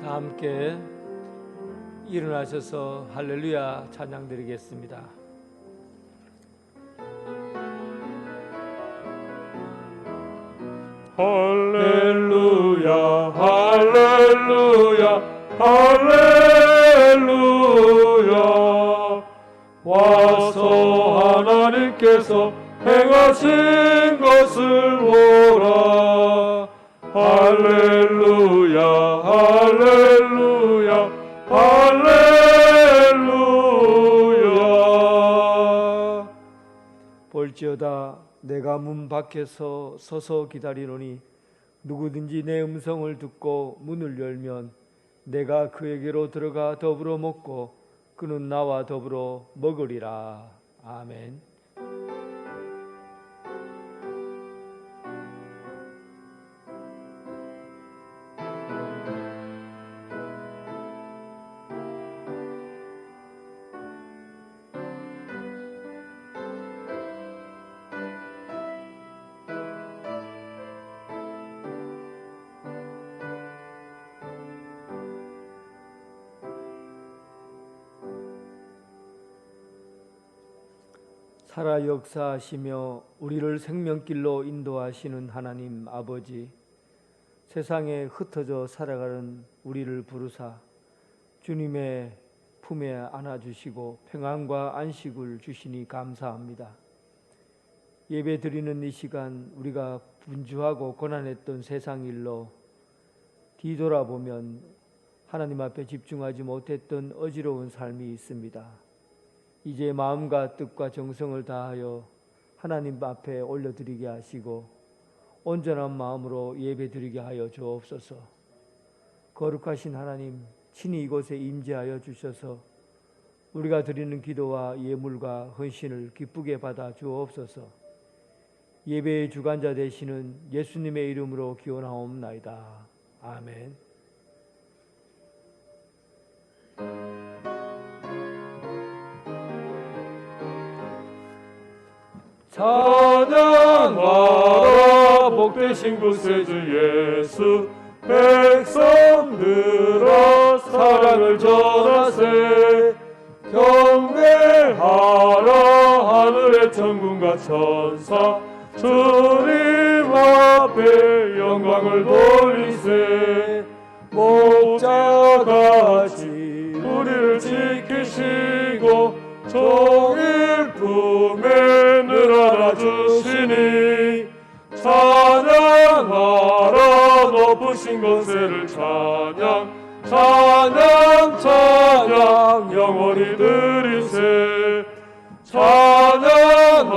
다 함께 일어나셔서 할렐루야 찬양 드리겠습니다. 할렐루야 할렐루야 할렐루야 와서 하나님께서 행하신 것을 보라. 할렐루야 할렐루야 할렐루야. 볼지어다 내가 문 밖에서 서서 기다리노니 누구든지 내 음성을 듣고 문을 열면 내가 그에게로 들어가 더불어 먹고 그는 나와 더불어 먹으리라. 아멘. 살아 역사하시며 우리를 생명길로 인도하시는 하나님 아버지, 세상에 흩어져 살아가는 우리를 부르사 주님의 품에 안아주시고 평안과 안식을 주시니 감사합니다. 예배 드리는 이 시간 우리가 분주하고 고난했던 세상 일로 뒤돌아보면 하나님 앞에 집중하지 못했던 어지러운 삶이 있습니다. 이제 마음과 뜻과 정성을 다하여 하나님 앞에 올려드리게 하시고 온전한 마음으로 예배드리게 하여 주옵소서. 거룩하신 하나님, 친히 이곳에 임재하여 주셔서 우리가 드리는 기도와 예물과 헌신을 기쁘게 받아 주옵소서. 예배의 주관자 되시는 예수님의 이름으로 기원하옵나이다. 아멘. 찬양하라 복되신 구세주 예수 백성들아 사랑을 전하세 경배하라 하늘의 천군과 천사 주님 앞에 영광을 돌리세 목자같이 우리를 지키시고 종일 품에 늘 안아주시니 찬양하라 높으신 권세를 찬양 찬양 찬양 영원히 드리세 찬양하라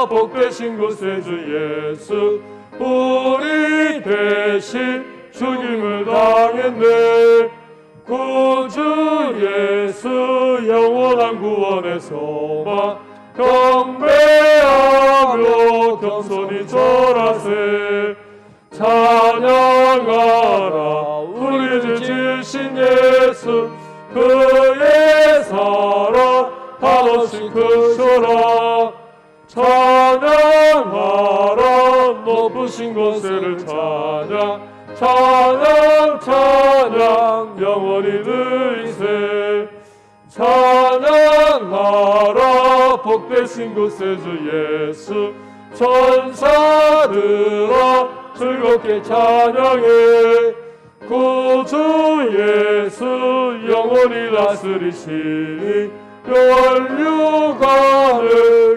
복되신 구세주 예수 우리 대신 죽임을 당했네 구주 예수 영원한 구원의 소망 경배하며 겸손히 절하세 찬양하라 우리 주 지신 예수 그의 사랑 한없이 크셔라 찬양하라 높으신 권세를 찬양 찬양 찬양 영원히 드리세 찬양하라 복되신 구세주 예수 천사들아 즐겁게 찬양해 구주 예수 영원히 다스리시니 멸류관을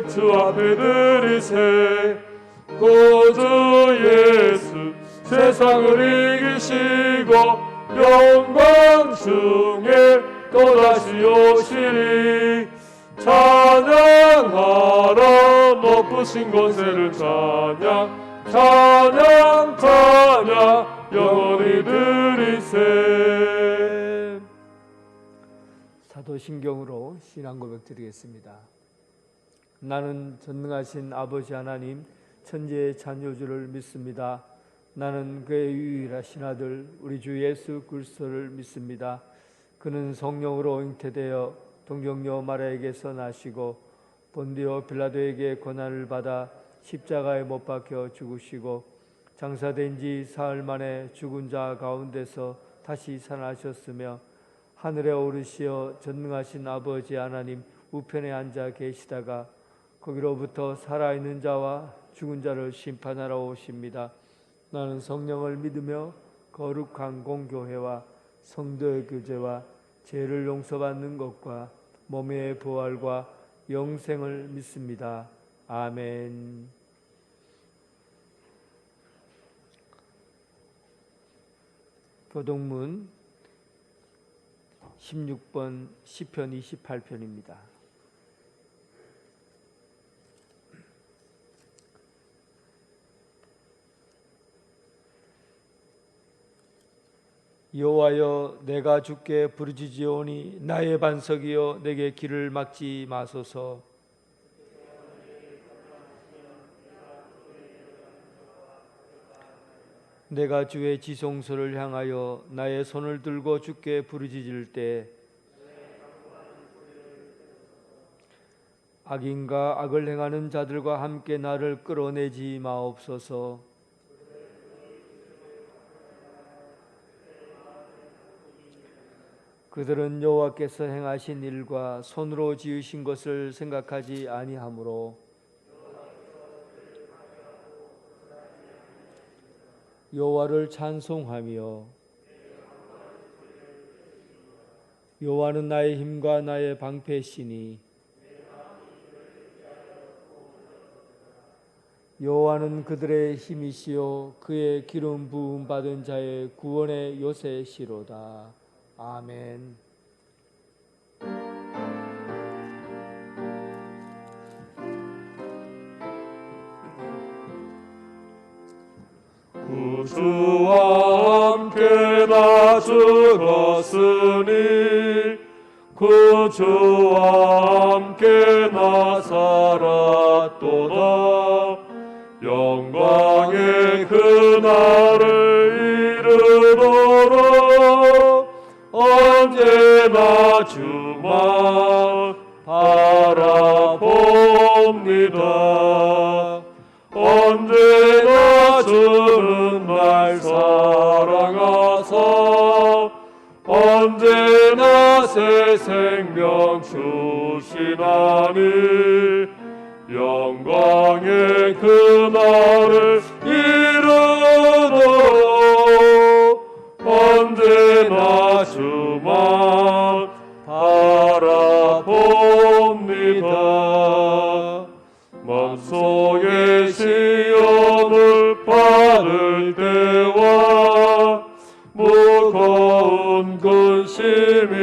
주 앞에 드리세 구주 예수 세상을 이기시고 영광 중에 또다시 오시리 찬양하라 높으신 권세를 찬양 찬양 찬양 영원히 드리세. 사도신경으로 신앙 고백 드리겠습니다. 나는 전능하신 아버지 하나님 천지의 창조주를 믿습니다. 나는 그의 유일하신 아들 우리 주 예수 그리스도를 믿습니다. 그는 성령으로 잉태되어 동정녀 마리아에게서 나시고 본디오 빌라도에게 고난을 받아 십자가에 못 박혀 죽으시고 장사된 지 사흘 만에 죽은 자 가운데서 다시 살아나셨으며 하늘에 오르시어 전능하신 아버지 하나님 우편에 앉아 계시다가 거기로부터 살아있는 자와 죽은 자를 심판하러 오십니다. 나는 성령을 믿으며 거룩한 공교회와 성도의 교제와 죄를 용서받는 것과 몸의 부활과 영생을 믿습니다. 아멘. 교동문 16번 시편 28편입니다. 여호와여 내가 주께 부르짖으오니 나의 반석이여 내게 길을 막지 마소서. 내가 주의 지성소를 향하여 나의 손을 들고 주께 부르짖을 때 악인과 악을 행하는 자들과 함께 나를 끌어내지 마옵소서. 그들은 여호와께서 행하신 일과 손으로 지으신 것을 생각하지 아니하므로 여호와를 찬송하며 여호와는 나의 힘과 나의 방패시니 여호와는 그들의 힘이시요 그의 기름 부음 받은 자의 구원의 요새시로다. 아멘. 구주와 함께 나 죽었으니 구주와 함께 나 살았도다. 영광의 그날을 이르도록 언제나 주만 바라봅니다. 언제나 주는 날 사랑하사 언제나 새 생명 주시나니 영광의 그날을 이루도록 언제나 주만 바라봅니다. 마음속에 시험을 받을 때와 무거운 근심이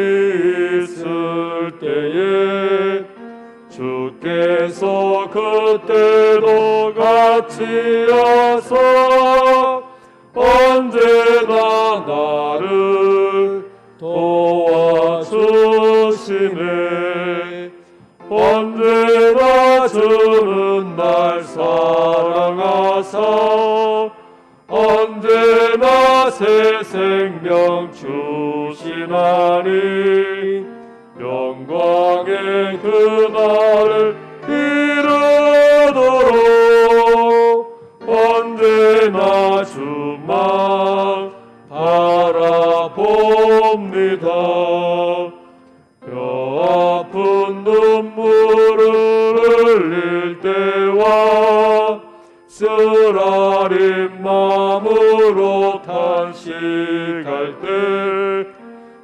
있을 때에 주께서 그때도 같이 하사 언제나 나를 도와주시네. 언제나 주는 날 사랑하사 언제나 새 생명 주시나니 영광의 그날을 이루도록 언제나 주만 바라봅니다. 뼈 아픈 눈물을 흘릴 때와 쓰라린 마음으로 탄식할 때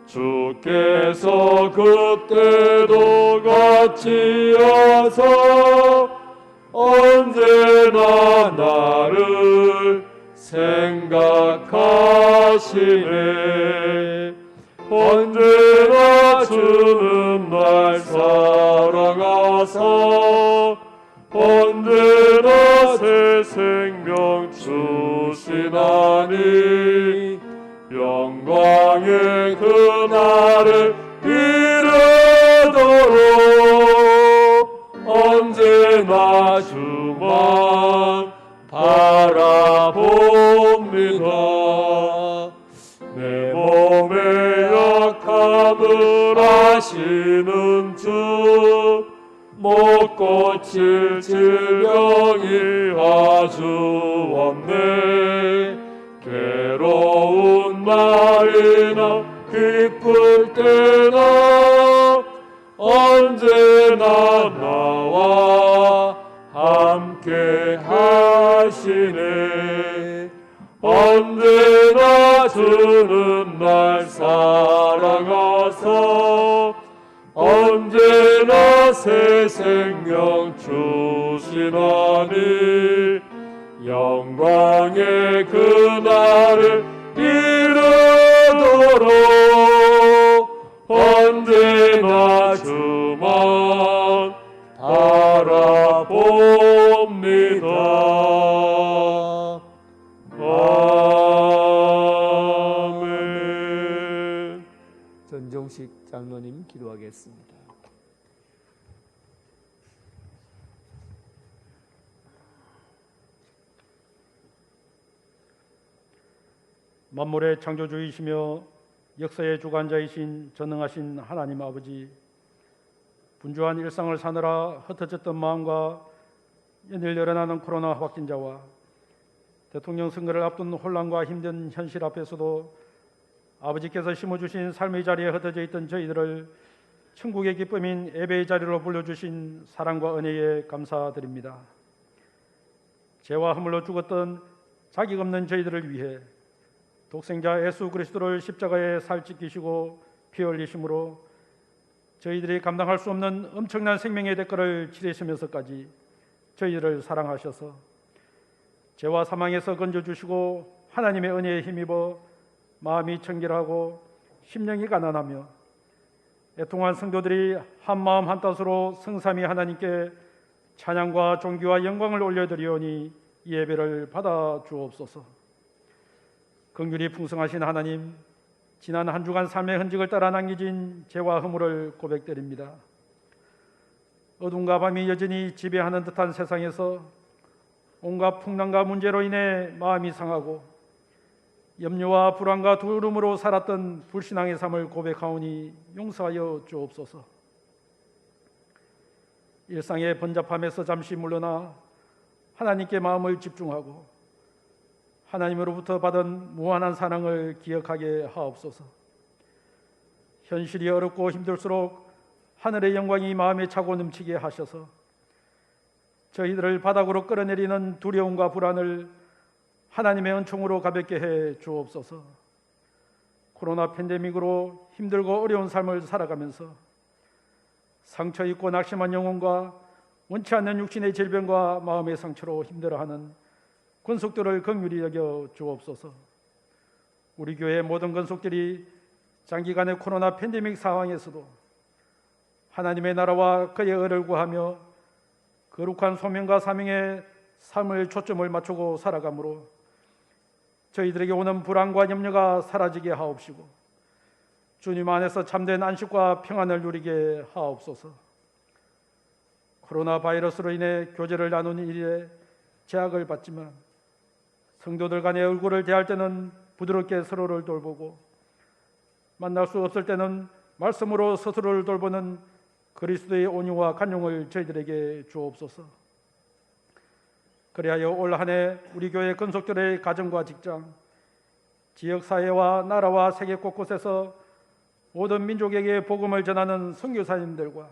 주께서 그때도 같이 하사 언제나 나를 생각하시네. 언제나 주는 날 사랑하사 언제나 새 생명 주시나니 영광의 그날을 이루도록 언제나 주만 바라봅니다. 내 몸의 약함을 아시는 주 못 고칠 질병이 아주 없네. 괴로운 날이나 기쁠 때나 언제나 나와 함께 하시네. 언제나 주는 날 사랑하사 언제나 새 생명 주시나니 영광의 그날을 이루도록 언제나 주만 바라봅니다. 아멘. 전종식 장로님 기도하겠습니다. 만물의 창조주이시며 역사의 주관자이신 전능하신 하나님 아버지, 분주한 일상을 사느라 흩어졌던 마음과 연일 열어나는 코로나 확진자와 대통령 선거를 앞둔 혼란과 힘든 현실 앞에서도 아버지께서 심어주신 삶의 자리에 흩어져 있던 저희들을 천국의 기쁨인 예배의 자리로 불러주신 사랑과 은혜에 감사드립니다. 죄와 허물로 죽었던 자격 없는 저희들을 위해 독생자 예수 그리스도를 십자가에 살찌키시고 피 흘리심으로 저희들이 감당할 수 없는 엄청난 생명의 대가를 치르시면서까지 저희들을 사랑하셔서 죄와 사망에서 건져주시고 하나님의 은혜에 힘입어 마음이 청결하고 심령이 가난하며 애통한 성도들이 한마음 한뜻으로 성삼위 하나님께 찬양과 존귀와 영광을 올려드리오니 이 예배를 받아 주옵소서. 긍휼이 풍성하신 하나님, 지난 한 주간 삶의 흔적을 따라 남겨진 죄와 허물을 고백드립니다. 어둠과 밤이 여전히 지배하는 듯한 세상에서 온갖 풍랑과 문제로 인해 마음이 상하고 염려와 불안과 두려움으로 살았던 불신앙의 삶을 고백하오니 용서하여 주옵소서. 일상의 번잡함에서 잠시 물러나 하나님께 마음을 집중하고 하나님으로부터 받은 무한한 사랑을 기억하게 하옵소서. 현실이 어렵고 힘들수록 하늘의 영광이 마음에 차고 넘치게 하셔서 저희들을 바닥으로 끌어내리는 두려움과 불안을 하나님의 은총으로 가볍게 해 주옵소서. 코로나 팬데믹으로 힘들고 어려운 삶을 살아가면서 상처 입고 낙심한 영혼과 원치 않는 육신의 질병과 마음의 상처로 힘들어하는 권속들을 긍휼히 여겨 주옵소서. 우리 교회의 모든 권속들이 장기간의 코로나 팬데믹 상황에서도 하나님의 나라와 그의 의를 구하며 거룩한 소명과 사명에 삶의 초점을 맞추고 살아가므로 저희들에게 오는 불안과 염려가 사라지게 하옵시고 주님 안에서 참된 안식과 평안을 누리게 하옵소서. 코로나 바이러스로 인해 교제를 나누는 일에 제약을 받지만 성도들 간의 얼굴을 대할 때는 부드럽게 서로를 돌보고 만날 수 없을 때는 말씀으로 스스로를 돌보는 그리스도의 온유와 간용을 저희들에게 주옵소서. 그리하여 올 한 해 우리 교회 건속들의 가정과 직장, 지역사회와 나라와 세계 곳곳에서 모든 민족에게 복음을 전하는 선교사님들과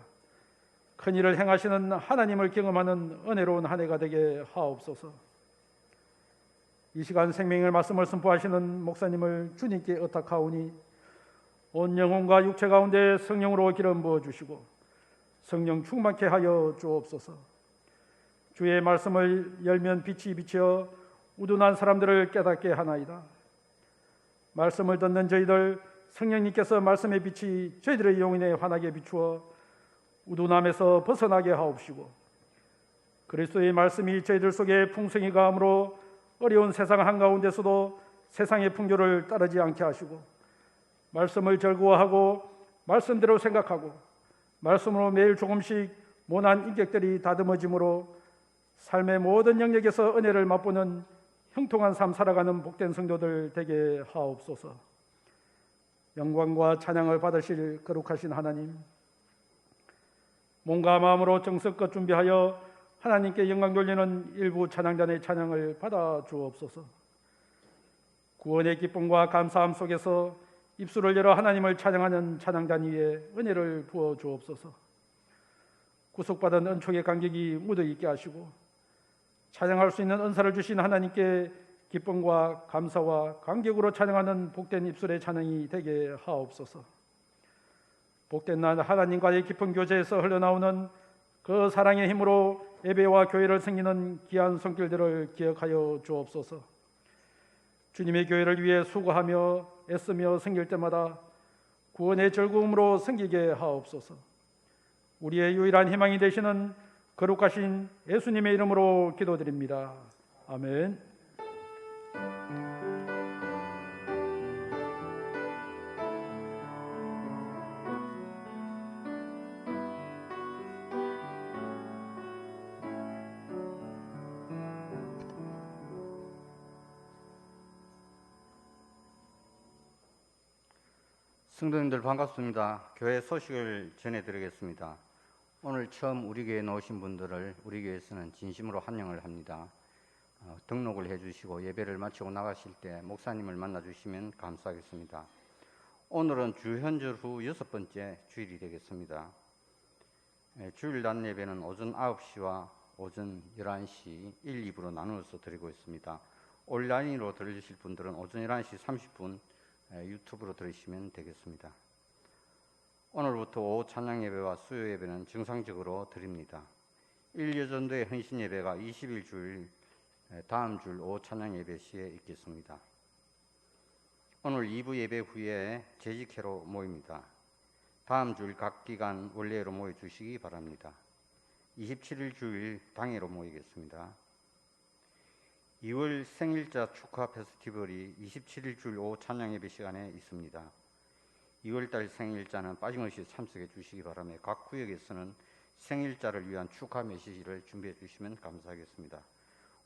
큰 일을 행하시는 하나님을 경험하는 은혜로운 한 해가 되게 하옵소서. 이 시간 생명의 말씀을 선포하시는 목사님을 주님께 의탁하오니 온 영혼과 육체 가운데 성령으로 기름 부어주시고 성령 충만케 하여 주옵소서. 주의 말씀을 열면 빛이 비쳐 우둔한 사람들을 깨닫게 하나이다. 말씀을 듣는 저희들 성령님께서 말씀의 빛이 저희들의 영혼에 환하게 비추어 우둔함에서 벗어나게 하옵시고 그리스도의 말씀이 저희들 속에 풍성히 가함으로 어려운 세상 한가운데서도 세상의 풍조를 따르지 않게 하시고 말씀을 절구하고 말씀대로 생각하고 말씀으로 매일 조금씩 모난 인격들이 다듬어짐으로 삶의 모든 영역에서 은혜를 맛보는 형통한 삶 살아가는 복된 성도들 되게 하옵소서. 영광과 찬양을 받으실 거룩하신 하나님, 몸과 마음으로 정성껏 준비하여 하나님께 영광 돌리는 일부 찬양단의 찬양을 받아 주옵소서. 구원의 기쁨과 감사함 속에서 입술을 열어 하나님을 찬양하는 찬양단 위에 은혜를 부어 주옵소서. 구속받은 은총의 감격이 묻어있게 하시고 찬양할 수 있는 은사를 주신 하나님께 기쁨과 감사와 감격으로 찬양하는 복된 입술의 찬양이 되게 하옵소서. 복된 날 하나님과의 깊은 교제에서 흘러나오는 그 사랑의 힘으로 예배와 교회를 섬기는 귀한 손길들을 기억하여 주옵소서. 주님의 교회를 위해 수고하며 애쓰며 섬길 때마다 구원의 즐거움으로 섬기게 하옵소서. 우리의 유일한 희망이 되시는 거룩하신 예수님의 이름으로 기도드립니다. 아멘. 성도님들 반갑습니다. 교회 소식을 전해드리겠습니다. 오늘 처음 우리 교회에 나오신 분들을 우리 교회에서는 진심으로 환영을 합니다. 등록을 해주시고 예배를 마치고 나가실 때 목사님을 만나주시면 감사하겠습니다. 오늘은 주현절 후 6번째 주일이 되겠습니다. 주일 낮 예배는 오전 9시와 오전 11시 1, 2부로 나누어서 드리고 있습니다. 온라인으로 들으실 분들은 오전 11시 30분 유튜브로 들으시면 되겠습니다. 오늘부터 오후 찬양 예배와 수요 예배는 정상적으로 드립니다. 1여전도의 헌신 예배가 20일 주일 다음 줄 오후 찬양 예배 시에 있겠습니다. 오늘 2부 예배 후에 재직회로 모입니다. 다음 줄 각 기간 원래로 모여주시기 바랍니다. 27일 주일 당회로 모이겠습니다. 2월 생일자 축하 페스티벌이 27일 주일 오후 찬양 예배 시간에 있습니다. 2월달 생일자는 빠짐없이 참석해 주시기 바라며 각 구역에서는 생일자를 위한 축하 메시지를 준비해 주시면 감사하겠습니다.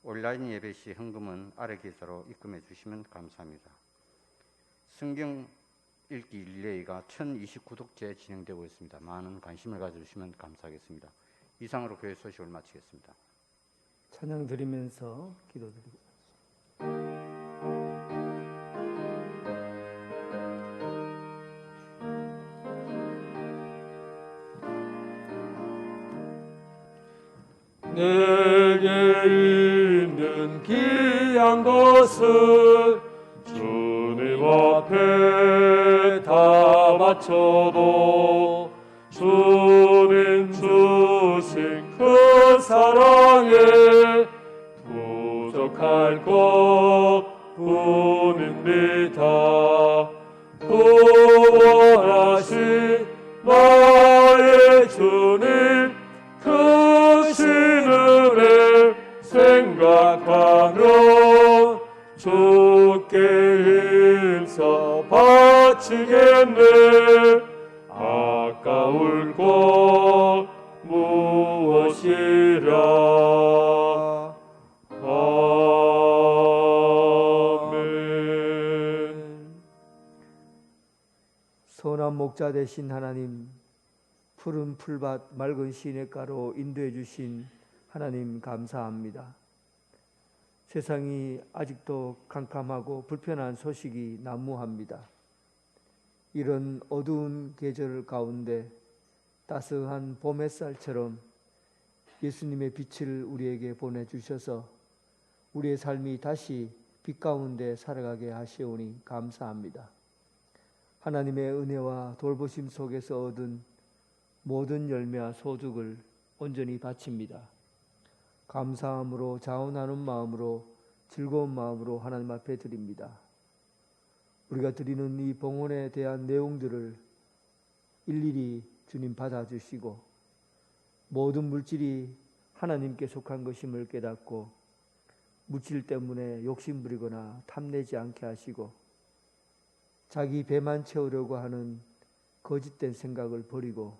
온라인 예배 시 헌금은 아래 계좌로 입금해 주시면 감사합니다. 성경 읽기 릴레이가 1029독째 진행되고 있습니다. 많은 관심을 가져주시면 감사하겠습니다. 이상으로 교회 소식을 마치겠습니다. 찬양 드리면서 기도드리겠습니다. 내게 있는 귀한 것을 주님 앞에 다 바쳐도 주님 주신 그 사랑에 부족할 것뿐입니다. 구원하신 나의 주님 크신 은혜 생각하면 주께 힘써 바치겠네. 아까울 것 무엇이랴. 아멘. 선한 목자 되신 하나님, 푸른 풀밭 맑은 시냇가로 인도해 주신 하나님 감사합니다. 세상이 아직도 캄캄하고 불편한 소식이 난무합니다. 이런 어두운 계절 가운데 따스한 봄 햇살처럼 예수님의 빛을 우리에게 보내주셔서 우리의 삶이 다시 빛 가운데 살아가게 하시오니 감사합니다. 하나님의 은혜와 돌보심 속에서 얻은 모든 열매와 소득을 온전히 바칩니다. 감사함으로 자원하는 마음으로 즐거운 마음으로 하나님 앞에 드립니다. 우리가 드리는 이 봉헌에 대한 내용들을 일일이 주님 받아주시고 모든 물질이 하나님께 속한 것임을 깨닫고 물질 때문에 욕심부리거나 탐내지 않게 하시고 자기 배만 채우려고 하는 거짓된 생각을 버리고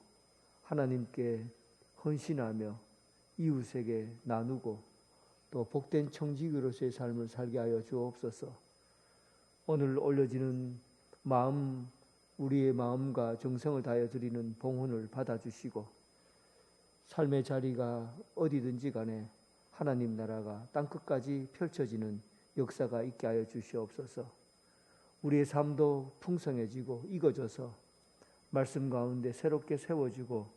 하나님께 헌신하며 이웃에게 나누고 또 복된 청지기로서의 삶을 살게 하여 주옵소서. 오늘 올려지는 마음, 우리의 마음과 정성을 다하여 드리는 봉헌을 받아주시고 삶의 자리가 어디든지 간에 하나님 나라가 땅끝까지 펼쳐지는 역사가 있게 하여 주시옵소서. 우리의 삶도 풍성해지고 익어져서 말씀 가운데 새롭게 세워지고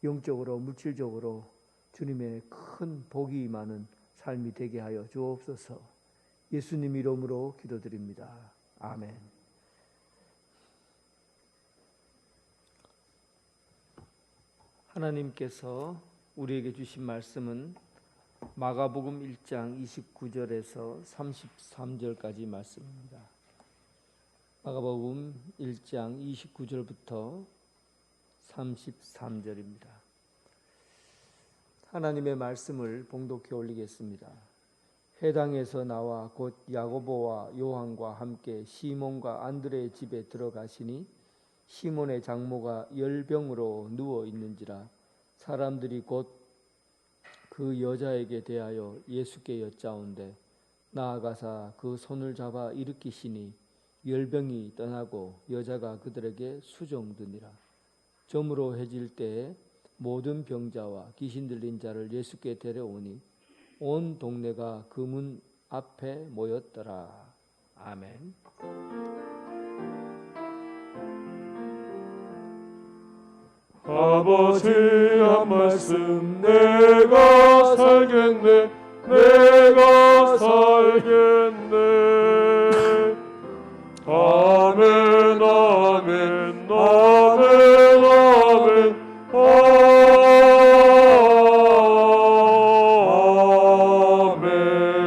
영적으로 물질적으로 주님의 큰 복이 많은 삶이 되게 하여 주옵소서. 예수님 이름으로 기도드립니다. 아멘. 하나님께서 우리에게 주신 말씀은 마가복음 1장 29절에서 33절까지 말씀입니다. 마가복음 1장 29절부터 33절입니다. 하나님의 말씀을 봉독해 올리겠습니다. 회당에서 나와 곧 야고보와 요한과 함께 시몬과 안드레의 집에 들어가시니 시몬의 장모가 열병으로 누워 있는지라 사람들이 곧 그 여자에게 대하여 예수께 여짜온대 나아가사 그 손을 잡아 일으키시니 열병이 떠나고 여자가 그들에게 수종드니라. 저물어 해질 때에 모든 병자와 귀신 들린 자를 예수께 데려오니 온 동네가 그 문 앞에 모였더라. 아멘. 아버지 한 말씀 내가 살겠네. 내가 살겠네. 아멘 아멘 아멘 아멘 아멘.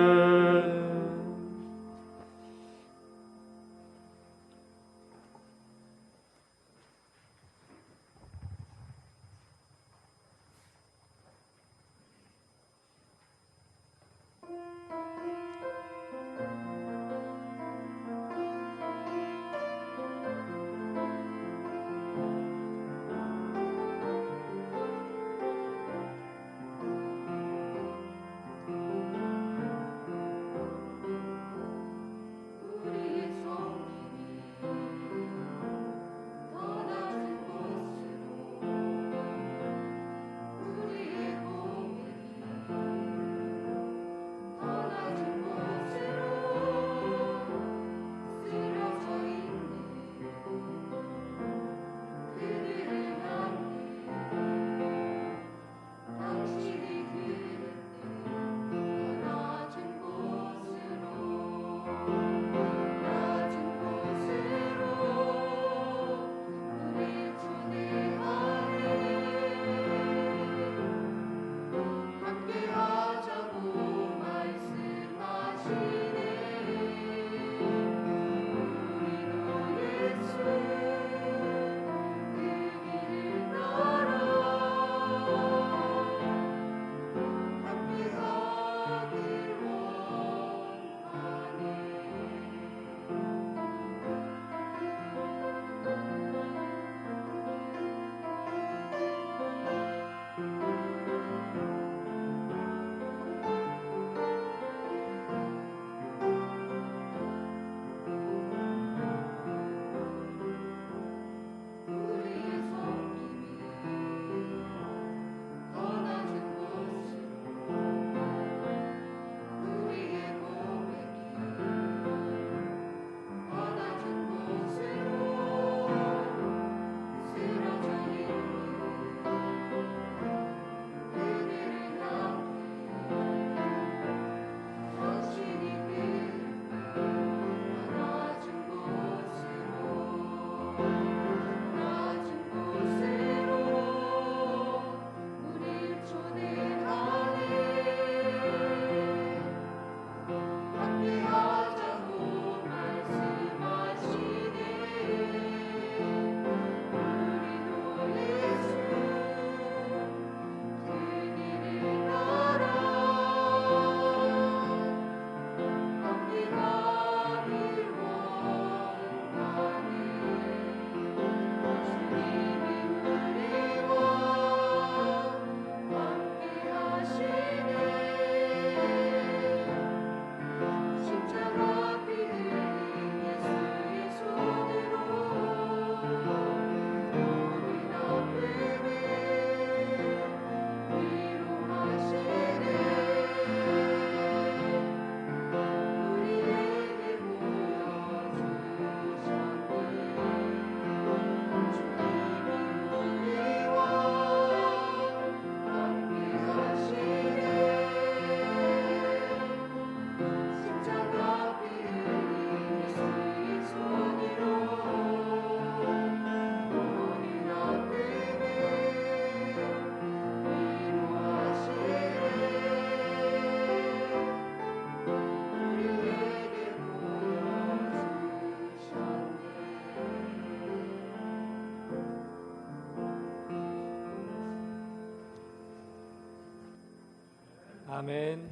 아멘.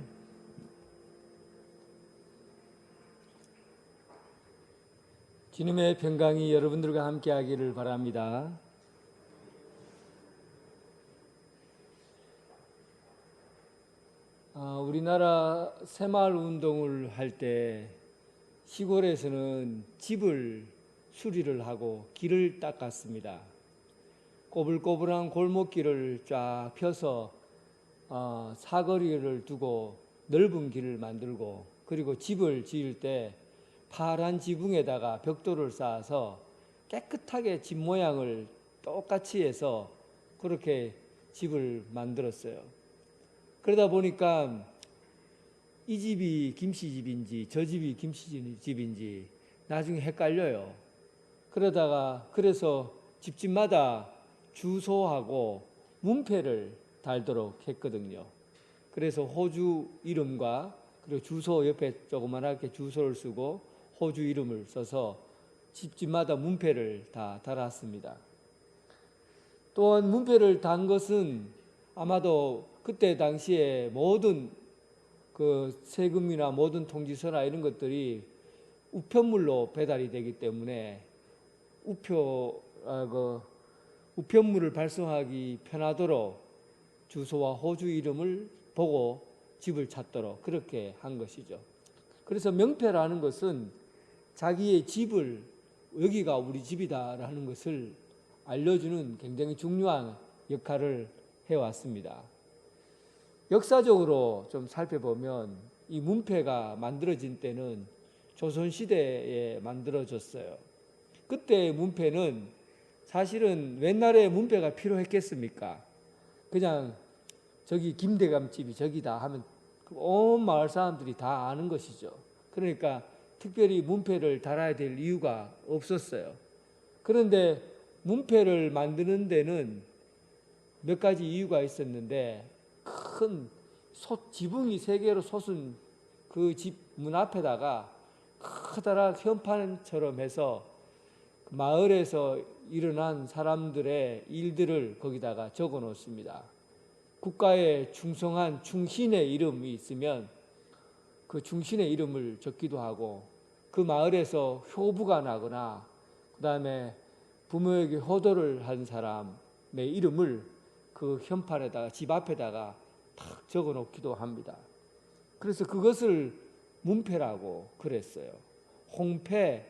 주님의 평강이 여러분들과 함께하기를 바랍니다. 우리나라 새마을 운동을 할 때 시골에서는 집을 수리를 하고 길을 닦았습니다. 꼬불꼬불한 골목길을 쫙 펴서 사거리를 두고 넓은 길을 만들고, 그리고 집을 지을 때 파란 지붕에다가 벽돌을 쌓아서 깨끗하게 집 모양을 똑같이 해서 그렇게 집을 만들었어요. 그러다 보니까 이 집이 김씨집인지 저 집이 김씨집인지 나중에 헷갈려요. 그래서 집집마다 주소하고 문패를 달도록 했거든요. 그래서 호주 이름과 그리고 주소 옆에 조그만하게 주소를 쓰고 호주 이름을 써서 집집마다 문패를 다 달았습니다. 또한 문패를 단 것은 아마도 그때 당시에 모든 그 세금이나 모든 통지서나 이런 것들이 우편물로 배달이 되기 때문에 우편물을 발송하기 편하도록 주소와 호주 이름을 보고 집을 찾도록 그렇게 한 것이죠. 그래서 명패라는 것은 자기의 집을, 여기가 우리 집이다라는 것을 알려주는 굉장히 중요한 역할을 해왔습니다. 역사적으로 좀 살펴보면 이 문패가 만들어진 때는 조선시대에 만들어졌어요. 그때 문패는 사실은 옛날에 문패가 필요했겠습니까? 그냥 저기 김대감 집이 저기다 하면 온 마을 사람들이 다 아는 것이죠. 그러니까 특별히 문패를 달아야 될 이유가 없었어요. 그런데 문패를 만드는 데는 몇 가지 이유가 있었는데, 큰 지붕이 3개로 솟은 그 집 문 앞에다가 커다란 현판처럼 해서 마을에서 일어난 사람들의 일들을 거기다가 적어 놓습니다. 국가에 충성한 충신의 이름이 있으면 그 충신의 이름을 적기도 하고, 그 마을에서 효부가 나거나 그 다음에 부모에게 효도를 한 사람의 이름을 그 현판에다가, 집 앞에다가 탁 적어 놓기도 합니다. 그래서 그것을 문패라고 그랬어요. 홍패,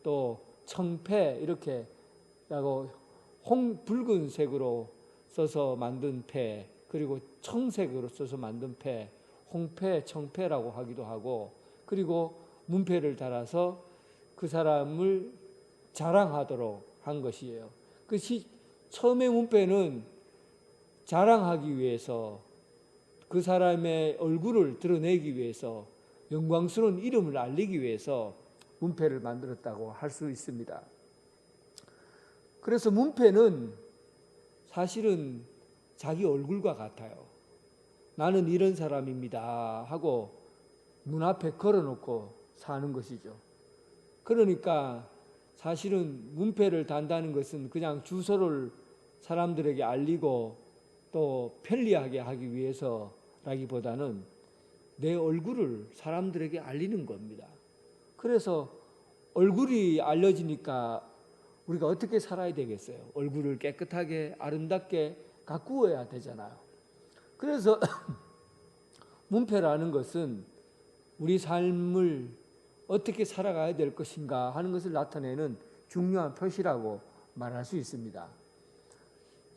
또 청패 이렇게 하고, 붉은색으로 써서 만든 패, 그리고 청색으로 써서 만든 패, 홍패, 청패라고 하기도 하고, 그리고 문패를 달아서 그 사람을 자랑하도록 한 것이에요. 처음에 문패는 자랑하기 위해서, 그 사람의 얼굴을 드러내기 위해서, 영광스러운 이름을 알리기 위해서 문패를 만들었다고 할 수 있습니다. 그래서 문패는 사실은 자기 얼굴과 같아요. 나는 이런 사람입니다 하고 문 앞에 걸어놓고 사는 것이죠. 그러니까 사실은 문패를 단다는 것은 그냥 주소를 사람들에게 알리고 또 편리하게 하기 위해서라기보다는 내 얼굴을 사람들에게 알리는 겁니다. 그래서 얼굴이 알려지니까 우리가 어떻게 살아야 되겠어요? 얼굴을 깨끗하게 아름답게 가꾸어야 되잖아요. 그래서 문패라는 것은 우리 삶을 어떻게 살아가야 될 것인가 하는 것을 나타내는 중요한 표시라고 말할 수 있습니다.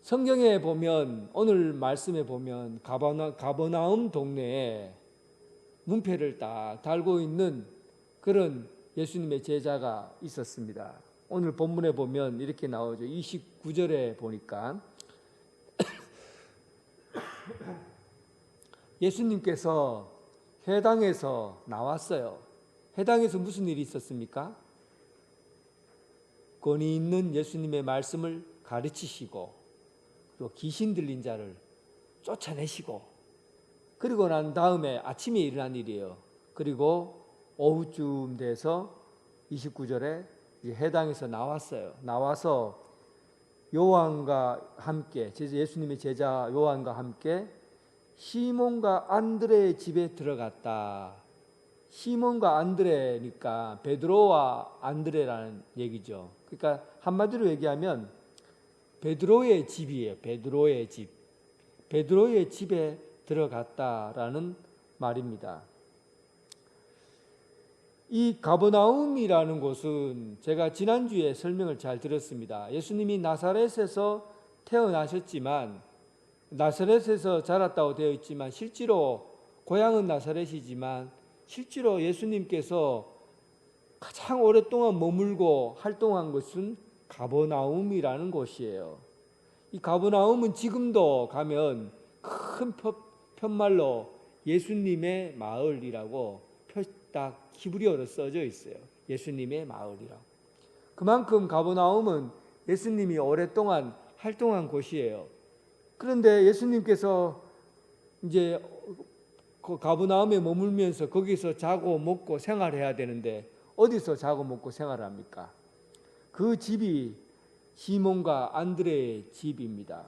성경에 보면, 오늘 말씀에 보면 가버나움 동네에 문패를 딱 달고 있는 그런 예수님의 제자가 있었습니다. 오늘 본문에 보면 이렇게 나오죠. 29절에 보니까 예수님께서 회당에서 나왔어요. 회당에서 무슨 일이 있었습니까? 권위 있는 예수님의 말씀을 가르치시고, 또 귀신 들린 자를 쫓아내시고, 그리고 난 다음에 아침에 일어난 일이에요. 그리고 오후쯤 돼서 29절에 회당에서 나왔어요. 나와서 요한과 함께, 예수님의 제자 요한과 함께 시몬과 안드레의 집에 들어갔다. 시몬과 안드레니까 베드로와 안드레라는 얘기죠. 그러니까 한마디로 얘기하면 베드로의 집이에요. 베드로의 집. 베드로의 집에 들어갔다라는 말입니다. 이 가버나움이라는 곳은 제가 지난주에 설명을 잘 들었습니다. 예수님이 나사렛에서 태어나셨지만 나사렛에서 자랐다고 되어 있지만 실제로 고향은 나사렛이지만 실제로 예수님께서 가장 오랫동안 머물고 활동한 곳은 가버나움이라는 곳이에요. 이 가버나움은 지금도 가면 큰 편말로 예수님의 마을이라고 딱 히브리어로 써져 있어요. 예수님의 마을이라고. 그만큼 가버나움은 예수님이 오랫동안 활동한 곳이에요. 그런데 예수님께서 이제 그 가버나움에 머물면서 거기서 자고 먹고 생활해야 되는데 어디서 자고 먹고 생활합니까? 그 집이 시몬과 안드레의 집입니다.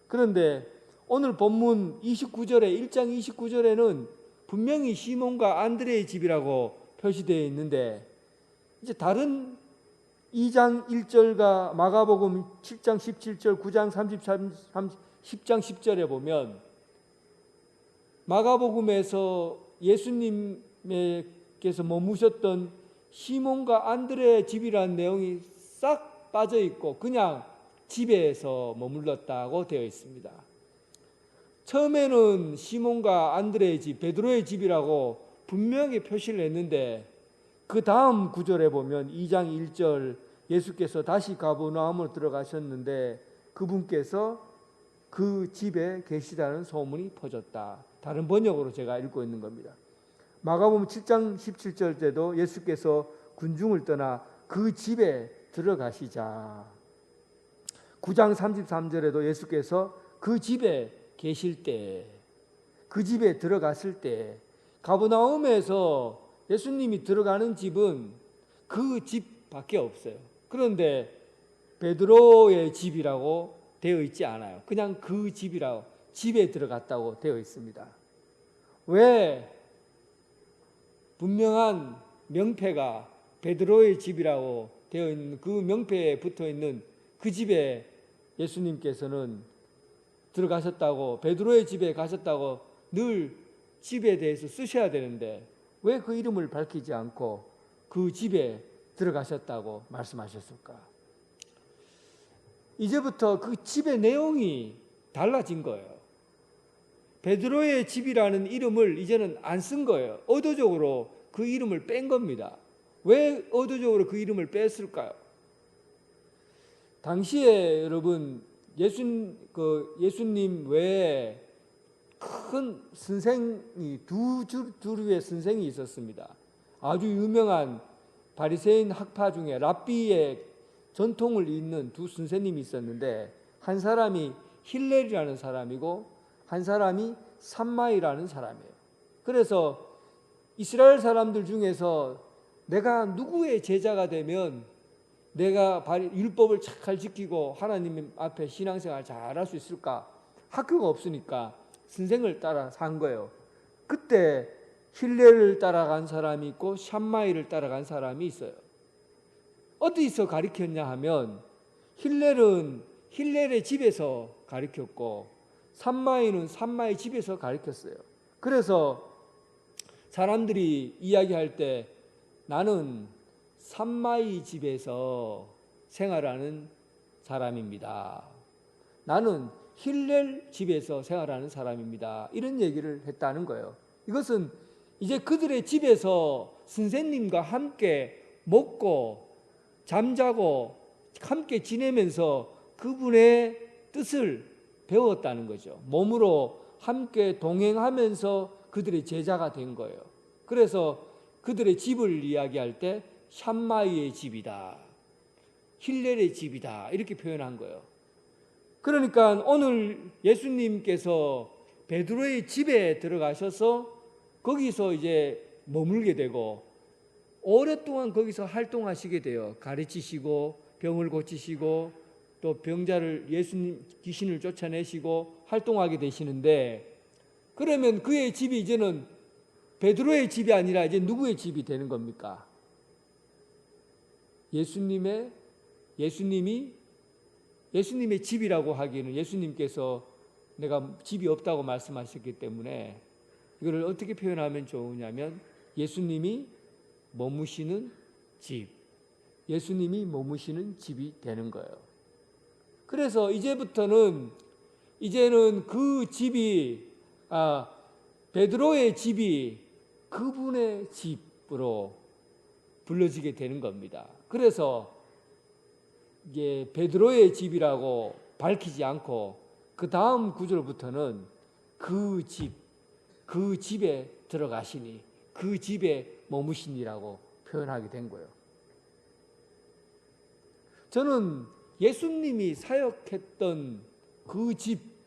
그런데 오늘 본문 29절에 1장 29절에는 분명히 시몬과 안드레의 집이라고 표시되어 있는데 이제 다른 2장 1절과 마가복음 7장 17절, 9장 33, 10장 10절에 보면 마가복음에서 예수님께서 머무셨던 시몬과 안드레의 집이라는 내용이 싹 빠져 있고 그냥 집에서 머물렀다고 되어 있습니다. 처음에는 시몬과 안드레의 집, 베드로의 집이라고 분명히 표시를 했는데 그 다음 구절에 보면 2장 1절 예수께서 다시 가버나움으로 들어가셨는데 그분께서 그 집에 계시다는 소문이 퍼졌다. 다른 번역으로 제가 읽고 있는 겁니다. 마가복음 7장 17절 때도 예수께서 군중을 떠나 그 집에 들어가시자. 9장 33절에도 예수께서 그 집에 계실 때, 그 집에 들어갔을 때 가버나움에서 예수님이 들어가는 집은 그 집밖에 없어요. 그런데 베드로의 집이라고 되어 있지 않아요. 그냥 그 집이라고 집에 들어갔다고 되어 있습니다. 왜 분명한 명패가 베드로의 집이라고 되어 있는 그 명패에 붙어 있는 그 집에 예수님께서는 들어가셨다고 베드로의 집에 가셨다고 늘 집에 대해서 쓰셔야 되는데 왜 그 이름을 밝히지 않고 그 집에 들어가셨다고 말씀하셨을까? 이제부터 그 집의 내용이 달라진 거예요. 베드로의 집이라는 이름을 이제는 안 쓴 거예요. 의도적으로 그 이름을 뺀 겁니다. 왜 의도적으로 그 이름을 뺐을까요? 당시에 여러분 예수님 외에 큰 선생이 두 주류의 선생이 있었습니다. 아주 유명한 바리새인 학파 중에 랍비의 전통을 잇는 두 선생님이 있었는데 한 사람이 힐렐이라는 사람이고 한 사람이 삼마이라는 사람이에요. 그래서 이스라엘 사람들 중에서 내가 누구의 제자가 되면 내가 율법을 잘 지키고 하나님 앞에 신앙생활 잘할 수 있을까? 학교가 없으니까 선생을 따라 산 거예요. 그때 힐렐을 따라간 사람이 있고 샴마이를 따라간 사람이 있어요. 어디서 가르쳤냐 하면 힐렐은 힐렐의 집에서 가르쳤고 삼마이는 삼마의 집에서 가르쳤어요. 그래서 사람들이 이야기할 때 나는 삼마이 집에서 생활하는 사람입니다. 나는 힐렐 집에서 생활하는 사람입니다. 이런 얘기를 했다는 거예요. 이것은 이제 그들의 집에서 선생님과 함께 먹고 잠자고 함께 지내면서 그분의 뜻을 배웠다는 거죠. 몸으로 함께 동행하면서 그들의 제자가 된 거예요. 그래서 그들의 집을 이야기할 때 샴마이의 집이다, 힐렐의 집이다 이렇게 표현한 거예요. 그러니까 오늘 예수님께서 베드로의 집에 들어가셔서 거기서 이제 머물게 되고 오랫동안 거기서 활동하시게 돼요. 가르치시고 병을 고치시고 또 병자를 예수님 귀신을 쫓아내시고 활동하게 되시는데 그러면 그의 집이 이제는 베드로의 집이 아니라 이제 누구의 집이 되는 겁니까? 예수님의 집이라고 하기에는 예수님께서 내가 집이 없다고 말씀하셨기 때문에 이거를 어떻게 표현하면 좋으냐면 예수님이 머무시는 집, 예수님이 머무시는 집이 되는 거예요. 그래서 이제는 그 집이 베드로의 집이 그분의 집으로 불러지게 되는 겁니다. 그래서 이게 베드로의 집이라고 밝히지 않고 그 다음 구절부터는 그 집에 들어가시니 그 집에 머무시니라고 표현하게 된 거예요. 저는 예수님이 사역했던 그 집,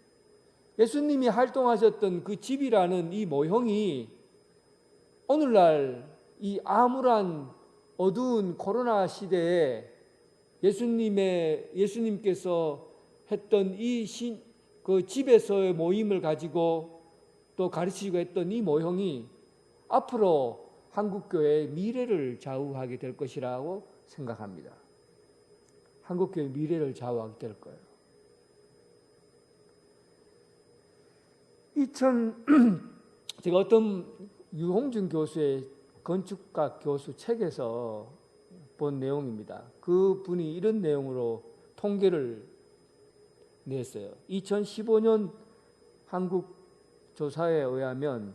예수님이 활동하셨던 그 집이라는 이 모형이 오늘날 이 암울한 어두운 코로나 시대에 예수님께서 했던 그 집에서의 모임을 가지고 또 가르치고 했던 이 모형이 앞으로 한국교회의 미래를 좌우하게 될 것이라고 생각합니다. 한국교회의 미래를 좌우하게 될 거예요. 제가 어떤 유홍준 교수의 건축학 교수 책에서 본 내용입니다. 그 분이 이런 내용으로 통계를 냈어요. 2015년 한국 조사에 의하면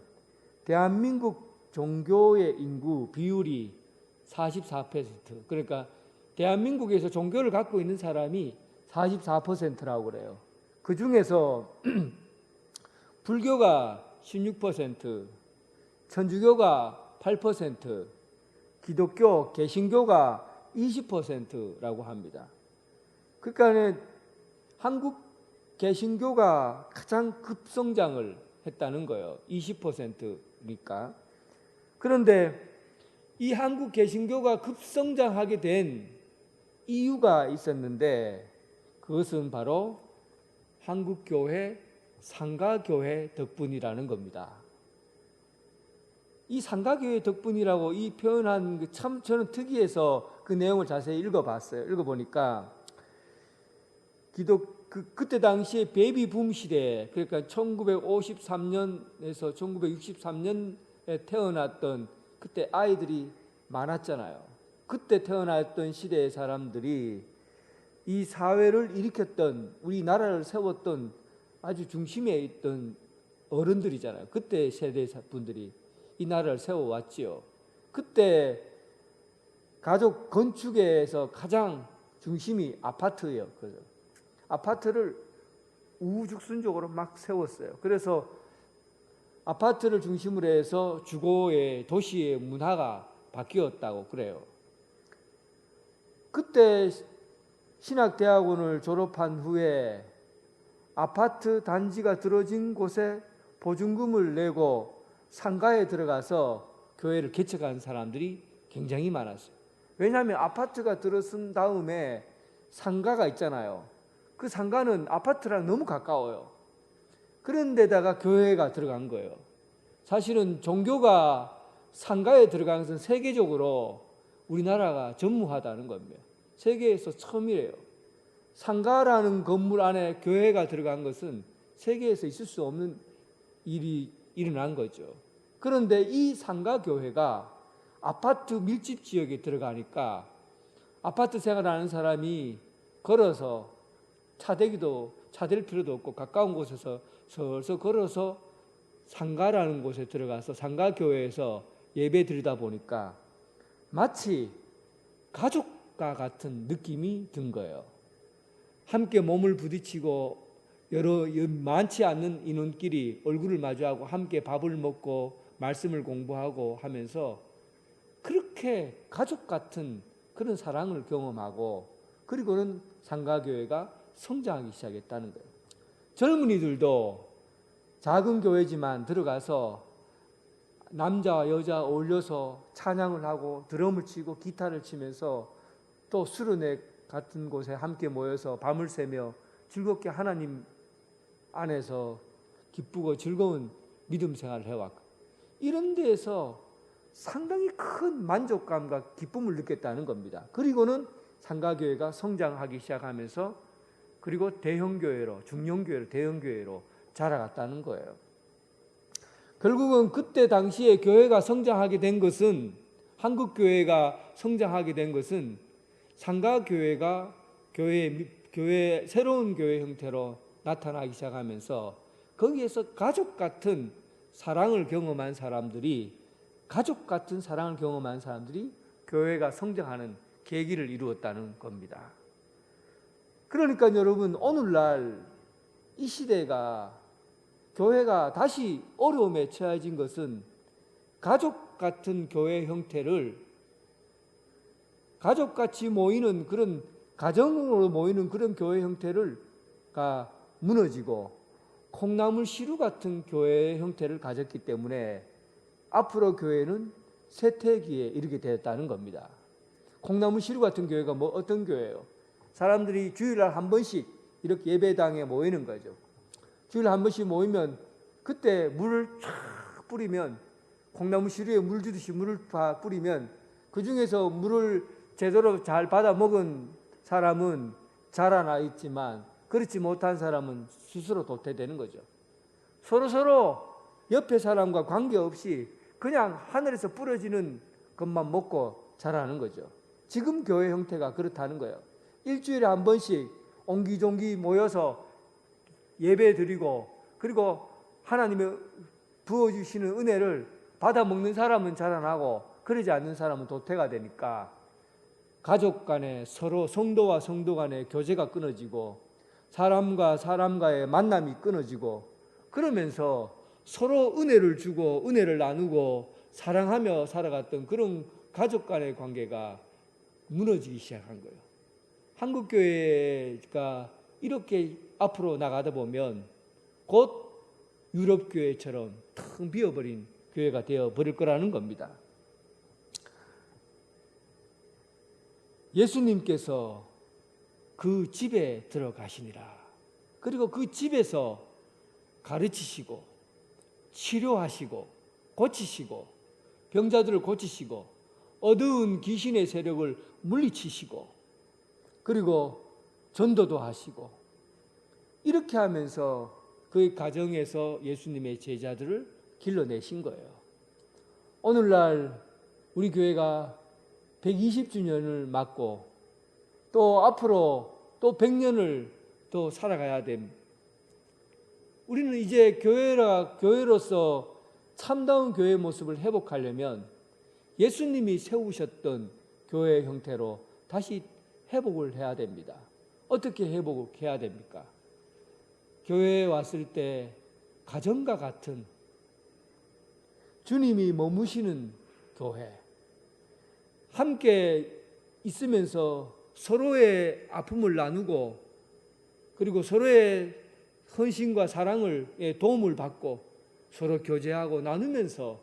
대한민국 종교의 인구 비율이 44%, 그러니까 대한민국에서 종교를 갖고 있는 사람이 44%라고 그래요. 그 중에서 불교가 16%, 천주교가 8%, 기독교, 개신교가 20%라고 합니다. 그러니까 한국 개신교가 가장 급성장을 했다는 거예요. 20%니까. 그런데 이 한국 개신교가 급성장하게 된 이유가 있었는데 그것은 바로 한국교회 상가교회 덕분이라는 겁니다. 이 상가교회 덕분이라고 이 표현한 게 참 저는 특이해서 그 내용을 자세히 읽어봤어요. 읽어보니까 그때 당시에 베이비붐 시대, 그러니까 1953년에서 1963년에 태어났던 그때 아이들이 많았잖아요. 그때 태어났던 시대의 사람들이 이 사회를 일으켰던, 우리나라를 세웠던 아주 중심에 있던 어른들이잖아요. 그때 세대 분들이 이 나라를 세워왔지요. 그때 가족 건축에서 가장 중심이 아파트예요. 그래서 아파트를 우후죽순적으로 막 세웠어요. 그래서 아파트를 중심으로 해서 주거의 도시의 문화가 바뀌었다고 그래요. 그때 신학대학원을 졸업한 후에 아파트 단지가 들어진 곳에 보증금을 내고 상가에 들어가서 교회를 개척한 사람들이 굉장히 많았어요. 왜냐하면 아파트가 들어선 다음에 상가가 있잖아요. 그 상가는 아파트랑 너무 가까워요. 그런 데다가 교회가 들어간 거예요. 사실은 종교가 상가에 들어간 것은 세계적으로 우리나라가 전무하다는 겁니다. 세계에서 처음이래요. 상가라는 건물 안에 교회가 들어간 것은 세계에서 있을 수 없는 일이 일어난 거죠. 그런데 이 상가교회가 아파트 밀집 지역에 들어가니까 아파트 생활하는 사람이 걸어서 차댈 필요도 없고 가까운 곳에서 서서 걸어서 상가라는 곳에 들어가서 상가교회에서 예배 드리다 보니까 마치 가족과 같은 느낌이 든 거예요. 함께 몸을 부딪히고 많지 않는 인원끼리 얼굴을 마주하고 함께 밥을 먹고 말씀을 공부하고 하면서 그렇게 가족 같은 그런 사랑을 경험하고 그리고는 상가교회가 성장하기 시작했다는 거예요. 젊은이들도 작은 교회지만 들어가서 남자와 여자 어울려서 찬양을 하고 드럼을 치고 기타를 치면서 또 수련회 같은 곳에 함께 모여서 밤을 새며 즐겁게 하나님 안에서 기쁘고 즐거운 믿음 생활을 해왔고 이런 데에서 상당히 큰 만족감과 기쁨을 느꼈다는 겁니다. 그리고는 상가교회가 성장하기 시작하면서 그리고 대형교회로, 중형교회로, 대형교회로 자라갔다는 거예요. 결국은 그때 당시에 교회가 성장하게 된 것은, 한국교회가 성장하게 된 것은 상가교회가 새로운 교회 형태로 나타나기 시작하면서 거기에서 가족 같은 사랑을 경험한 사람들이 교회가 성장하는 계기를 이루었다는 겁니다. 그러니까 여러분, 오늘날 이 시대가 교회가 다시 어려움에 처해진 것은 가족 같은 교회 형태를, 가족같이 모이는 그런, 가정으로 모이는 그런 교회 형태가 무너지고 콩나물 시루 같은 교회 형태를 가졌기 때문에 앞으로 교회는 쇠퇴기에 이르게 되었다는 겁니다. 콩나물 시루 같은 교회가 뭐 어떤 교회예요? 사람들이 주일날 한 번씩 이렇게 예배당에 모이는 거죠. 주일날 한 번씩 모이면 그때 물을 쫙 뿌리면, 콩나물 시루에 물 주듯이 물을 뿌리면 그 중에서 물을 제대로 잘 받아 먹은 사람은 자라나 있지만 그렇지 못한 사람은 스스로 도태되는 거죠. 서로 옆에 사람과 관계없이 그냥 하늘에서 뿌려지는 것만 먹고 자라는 거죠. 지금 교회 형태가 그렇다는 거예요. 일주일에 한 번씩 옹기종기 모여서 예배 드리고, 그리고 하나님이 부어주시는 은혜를 받아 먹는 사람은 자라나고 그러지 않는 사람은 도태가 되니까 가족 간에 서로 성도와 성도 간의 교제가 끊어지고 사람과 사람과의 만남이 끊어지고, 그러면서 서로 은혜를 주고 은혜를 나누고 사랑하며 살아갔던 그런 가족 간의 관계가 무너지기 시작한 거예요. 한국교회가 이렇게 앞으로 나가다 보면 곧 유럽교회처럼 텅 비어버린 교회가 되어버릴 거라는 겁니다. 예수님께서 그 집에 들어가시니라. 그리고 그 집에서 가르치시고 치료하시고 고치시고 병자들을 고치시고 어두운 귀신의 세력을 물리치시고 그리고 전도도 하시고, 이렇게 하면서 그 가정에서 예수님의 제자들을 길러내신 거예요. 오늘날 우리 교회가 120주년을 맞고 또 앞으로 또 100년을 더 살아가야 됨. 우리는 이제 교회로서 참다운 교회의 모습을 회복하려면 예수님이 세우셨던 교회 형태로 다시 회복을 해야 됩니다. 어떻게 회복해야 됩니까? 교회에 왔을 때 가정과 같은 주님이 머무시는 교회, 함께 있으면서 서로의 아픔을 나누고 그리고 서로의 헌신과 사랑을 도움을 받고 서로 교제하고 나누면서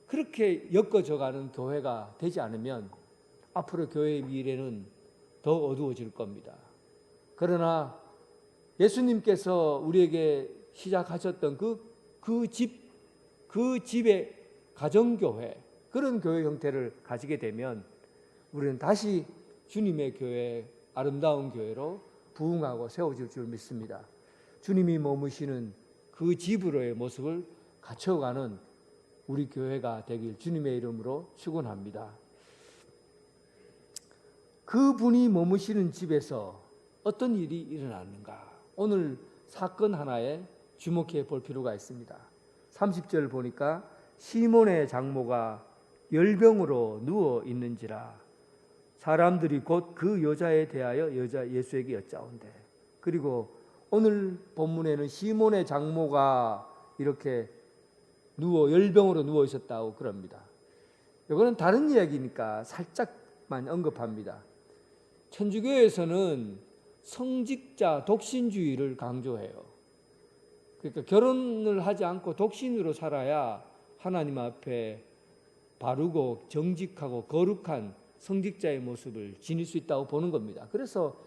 그렇게 엮어져가는 교회가 되지 않으면 앞으로 교회의 미래는 더 어두워질 겁니다. 그러나 예수님께서 우리에게 시작하셨던 그 집의 가정교회, 그런 교회 형태를 가지게 되면 우리는 다시 주님의 교회, 아름다운 교회로 부흥하고 세워질 줄 믿습니다. 주님이 머무시는 그 집으로의 모습을 갖춰가는 우리 교회가 되길 주님의 이름으로 축원합니다. 그분이 머무시는 집에서 어떤 일이 일어났는가? 오늘 사건 하나에 주목해 볼 필요가 있습니다. 30절 보니까 시몬의 장모가 열병으로 누워 있는지라 사람들이 곧 그 여자에 대하여 예수에게 여짜온대. 그리고 오늘 본문에는 시몬의 장모가 이렇게 열병으로 누워 있었다고 그럽니다. 이거는 다른 이야기니까 살짝만 언급합니다. 천주교에서는 성직자 독신주의를 강조해요. 그러니까 결혼을 하지 않고 독신으로 살아야 하나님 앞에 바르고 정직하고 거룩한 성직자의 모습을 지닐 수 있다고 보는 겁니다. 그래서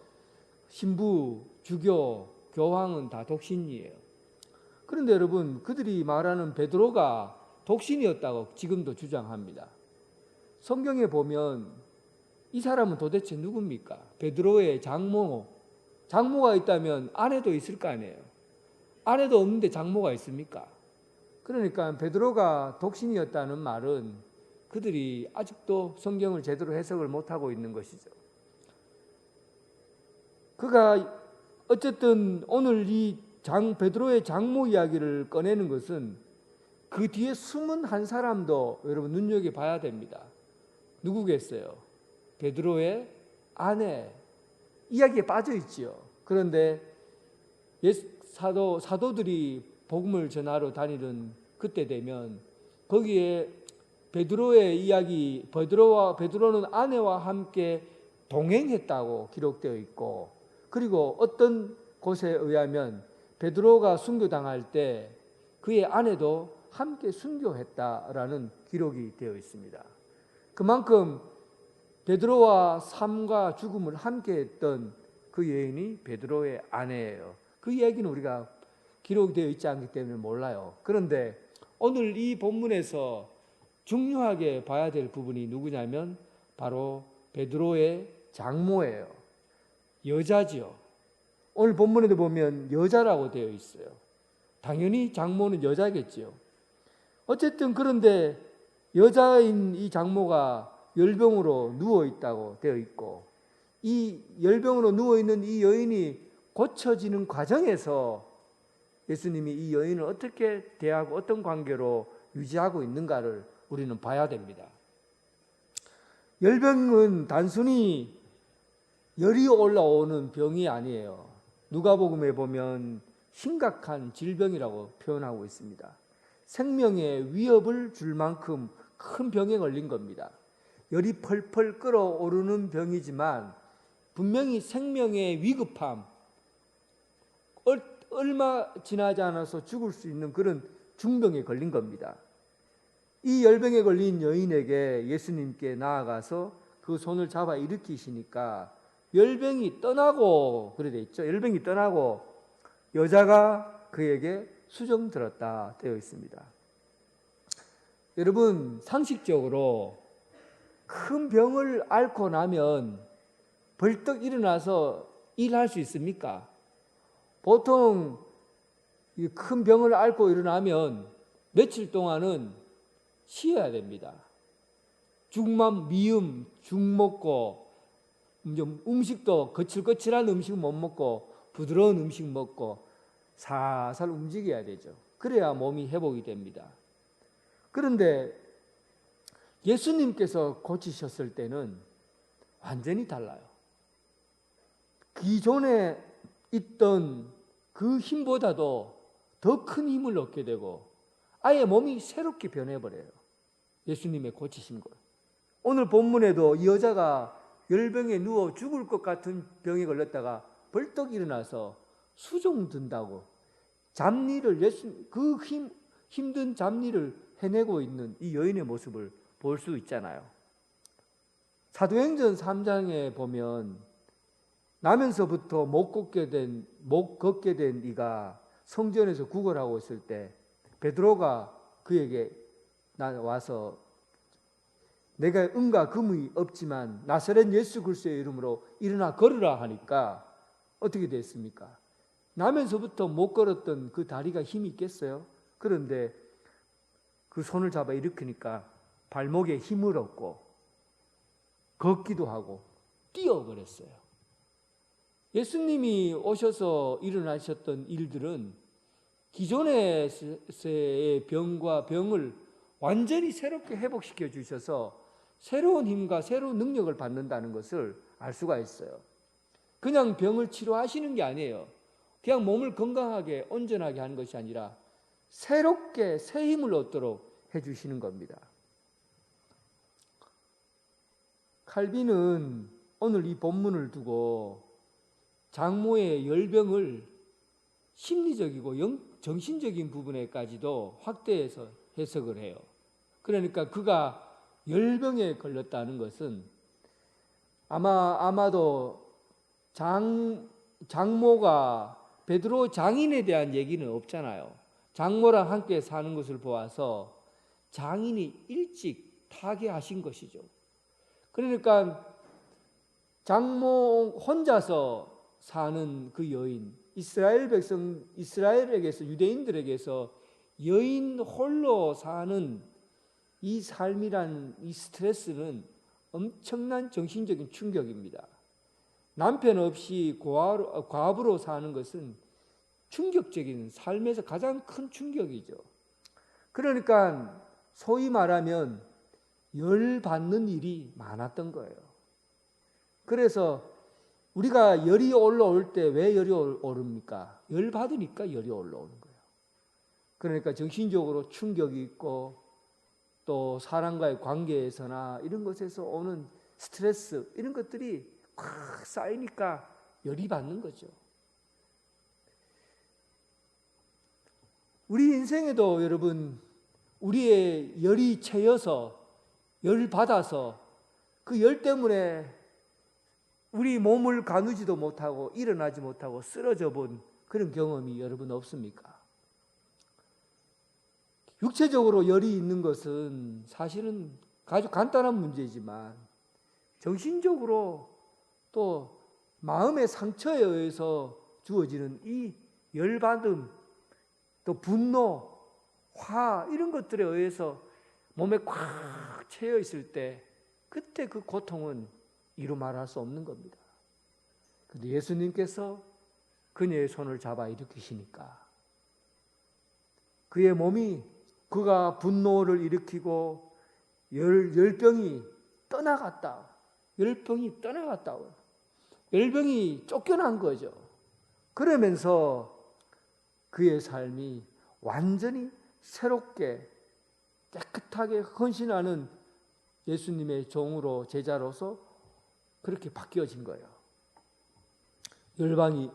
신부, 주교, 교황은 다 독신이에요. 그런데 여러분, 그들이 말하는 베드로가 독신이었다고 지금도 주장합니다. 성경에 보면 이 사람은 도대체 누굽니까? 베드로의 장모가 있다면 아내도 있을 거 아니에요. 아내도 없는데 장모가 있습니까? 그러니까 베드로가 독신이었다는 말은 그들이 아직도 성경을 제대로 해석을 못하고 있는 것이죠. 그가 어쨌든 오늘 이 베드로의 장모 이야기를 꺼내는 것은 그 뒤에 숨은 한 사람도 여러분 눈여겨봐야 됩니다. 누구겠어요? 베드로의 아내. 이야기에 빠져 있지요. 그런데 사도들이 복음을 전하러 다니는 그때 되면 거기에 베드로의 이야기, 베드로는 아내와 함께 동행했다고 기록되어 있고, 그리고 어떤 곳에 의하면 베드로가 순교당할 때 그의 아내도 함께 순교했다라는 기록이 되어 있습니다. 그만큼 베드로와 삶과 죽음을 함께 했던 그 여인이 베드로의 아내예요. 그 이야기는 우리가 기록되어 있지 않기 때문에 몰라요. 그런데 오늘 이 본문에서 중요하게 봐야 될 부분이 누구냐면 바로 베드로의 장모예요. 여자지요. 오늘 본문에도 보면 여자라고 되어 있어요. 당연히 장모는 여자겠지요. 어쨌든 그런데 여자인 이 장모가 열병으로 누워 있다고 되어 있고, 이 열병으로 누워 있는 이 여인이 고쳐지는 과정에서 예수님이 이 여인을 어떻게 대하고 어떤 관계로 유지하고 있는가를 우리는 봐야 됩니다. 열병은 단순히 열이 올라오는 병이 아니에요. 누가복음에 보면 심각한 질병이라고 표현하고 있습니다. 생명에 위협을 줄 만큼 큰 병에 걸린 겁니다. 열이 펄펄 끓어오르는 병이지만 분명히 생명의 위급함, 얼마 지나지 않아서 죽을 수 있는 그런 중병에 걸린 겁니다. 이 열병에 걸린 여인에게 예수님께 나아가서 그 손을 잡아 일으키시니까 열병이 떠나고, 그래 돼 있죠. 열병이 떠나고 여자가 그에게 수정 들었다 되어 있습니다. 여러분, 상식적으로 큰 병을 앓고 나면 벌떡 일어나서 일할 수 있습니까? 보통 큰 병을 앓고 일어나면 며칠 동안은 쉬어야 됩니다. 죽만 미음, 죽 먹고, 음식도 거칠거칠한 음식 못 먹고 부드러운 음식 먹고 살살 움직여야 되죠. 그래야 몸이 회복이 됩니다. 그런데 예수님께서 고치셨을 때는 완전히 달라요. 기존에 있던 그 힘보다도 더 큰 힘을 얻게 되고 아예 몸이 새롭게 변해버려요. 예수님의 고치신 것. 오늘 본문에도 이 여자가 열병에 누워 죽을 것 같은 병에 걸렸다가 벌떡 일어나서 수종 든다고 잡일을 그 힘든 잡일을 해내고 있는 이 여인의 모습을 볼 수 있잖아요. 사도행전 3장에 보면 나면서부터 못 걷게 된 이가 성전에서 구걸하고 있을 때 베드로가 그에게 와서 내가 은과 금이 없지만 나사렛 예수 그리스도의 이름으로 일어나 걸으라 하니까 어떻게 됐습니까? 나면서부터 못 걸었던 그 다리가 힘이 있겠어요? 그런데 그 손을 잡아 일으키니까 발목에 힘을 얻고 걷기도 하고 뛰어버렸어요. 예수님이 오셔서 일어나셨던 일들은 기존의 병과 병을 완전히 새롭게 회복시켜 주셔서 새로운 힘과 새로운 능력을 받는다는 것을 알 수가 있어요. 그냥 병을 치료하시는 게 아니에요. 그냥 몸을 건강하게 온전하게 하는 것이 아니라 새롭게 새 힘을 얻도록 해주시는 겁니다. 칼빈은 오늘 이 본문을 두고 장모의 열병을 심리적이고 정신적인 부분에까지도 확대해서 해석을 해요. 그러니까 그가 열병에 걸렸다는 것은 아마도 장모가 베드로 장인에 대한 얘기는 없잖아요. 장모랑 함께 사는 것을 보아서 장인이 일찍 타계하신 것이죠. 그러니까 장모 혼자서 사는 그 여인, 이스라엘 백성, 이스라엘에게서, 유대인들에게서 여인 홀로 사는 이 삶이란 이 스트레스는 엄청난 정신적인 충격입니다. 남편 없이 과부로 사는 것은 충격적인 삶에서 가장 큰 충격이죠. 그러니까 소위 말하면 열 받는 일이 많았던 거예요. 그래서 우리가 열이 올라올 때 왜 열이 오릅니까? 열 받으니까 열이 올라오는 거예요. 그러니까 정신적으로 충격이 있고 또 사람과의 관계에서나 이런 것에서 오는 스트레스 이런 것들이 꽉 쌓이니까 열이 받는 거죠. 우리 인생에도 여러분 우리의 열이 채여서 열 받아서 그 열 때문에 우리 몸을 가누지도 못하고 일어나지 못하고 쓰러져 본 그런 경험이 여러분 없습니까? 육체적으로 열이 있는 것은 사실은 아주 간단한 문제지만 정신적으로 또 마음의 상처에 의해서 주어지는 이 열받음, 또 분노, 화 이런 것들에 의해서 몸에 꽉 채여 있을 때 그때 그 고통은 이루 말할 수 없는 겁니다. 그런데 예수님께서 그녀의 손을 잡아 일으키시니까 그의 몸이 그가 분노를 일으키고 열병이 떠나갔다. 열병이 떠나갔다. 열병이 쫓겨난 거죠. 그러면서 그의 삶이 완전히 새롭게 깨끗하게 헌신하는 예수님의 종으로 제자로서 그렇게 바뀌어진 거예요. 열방이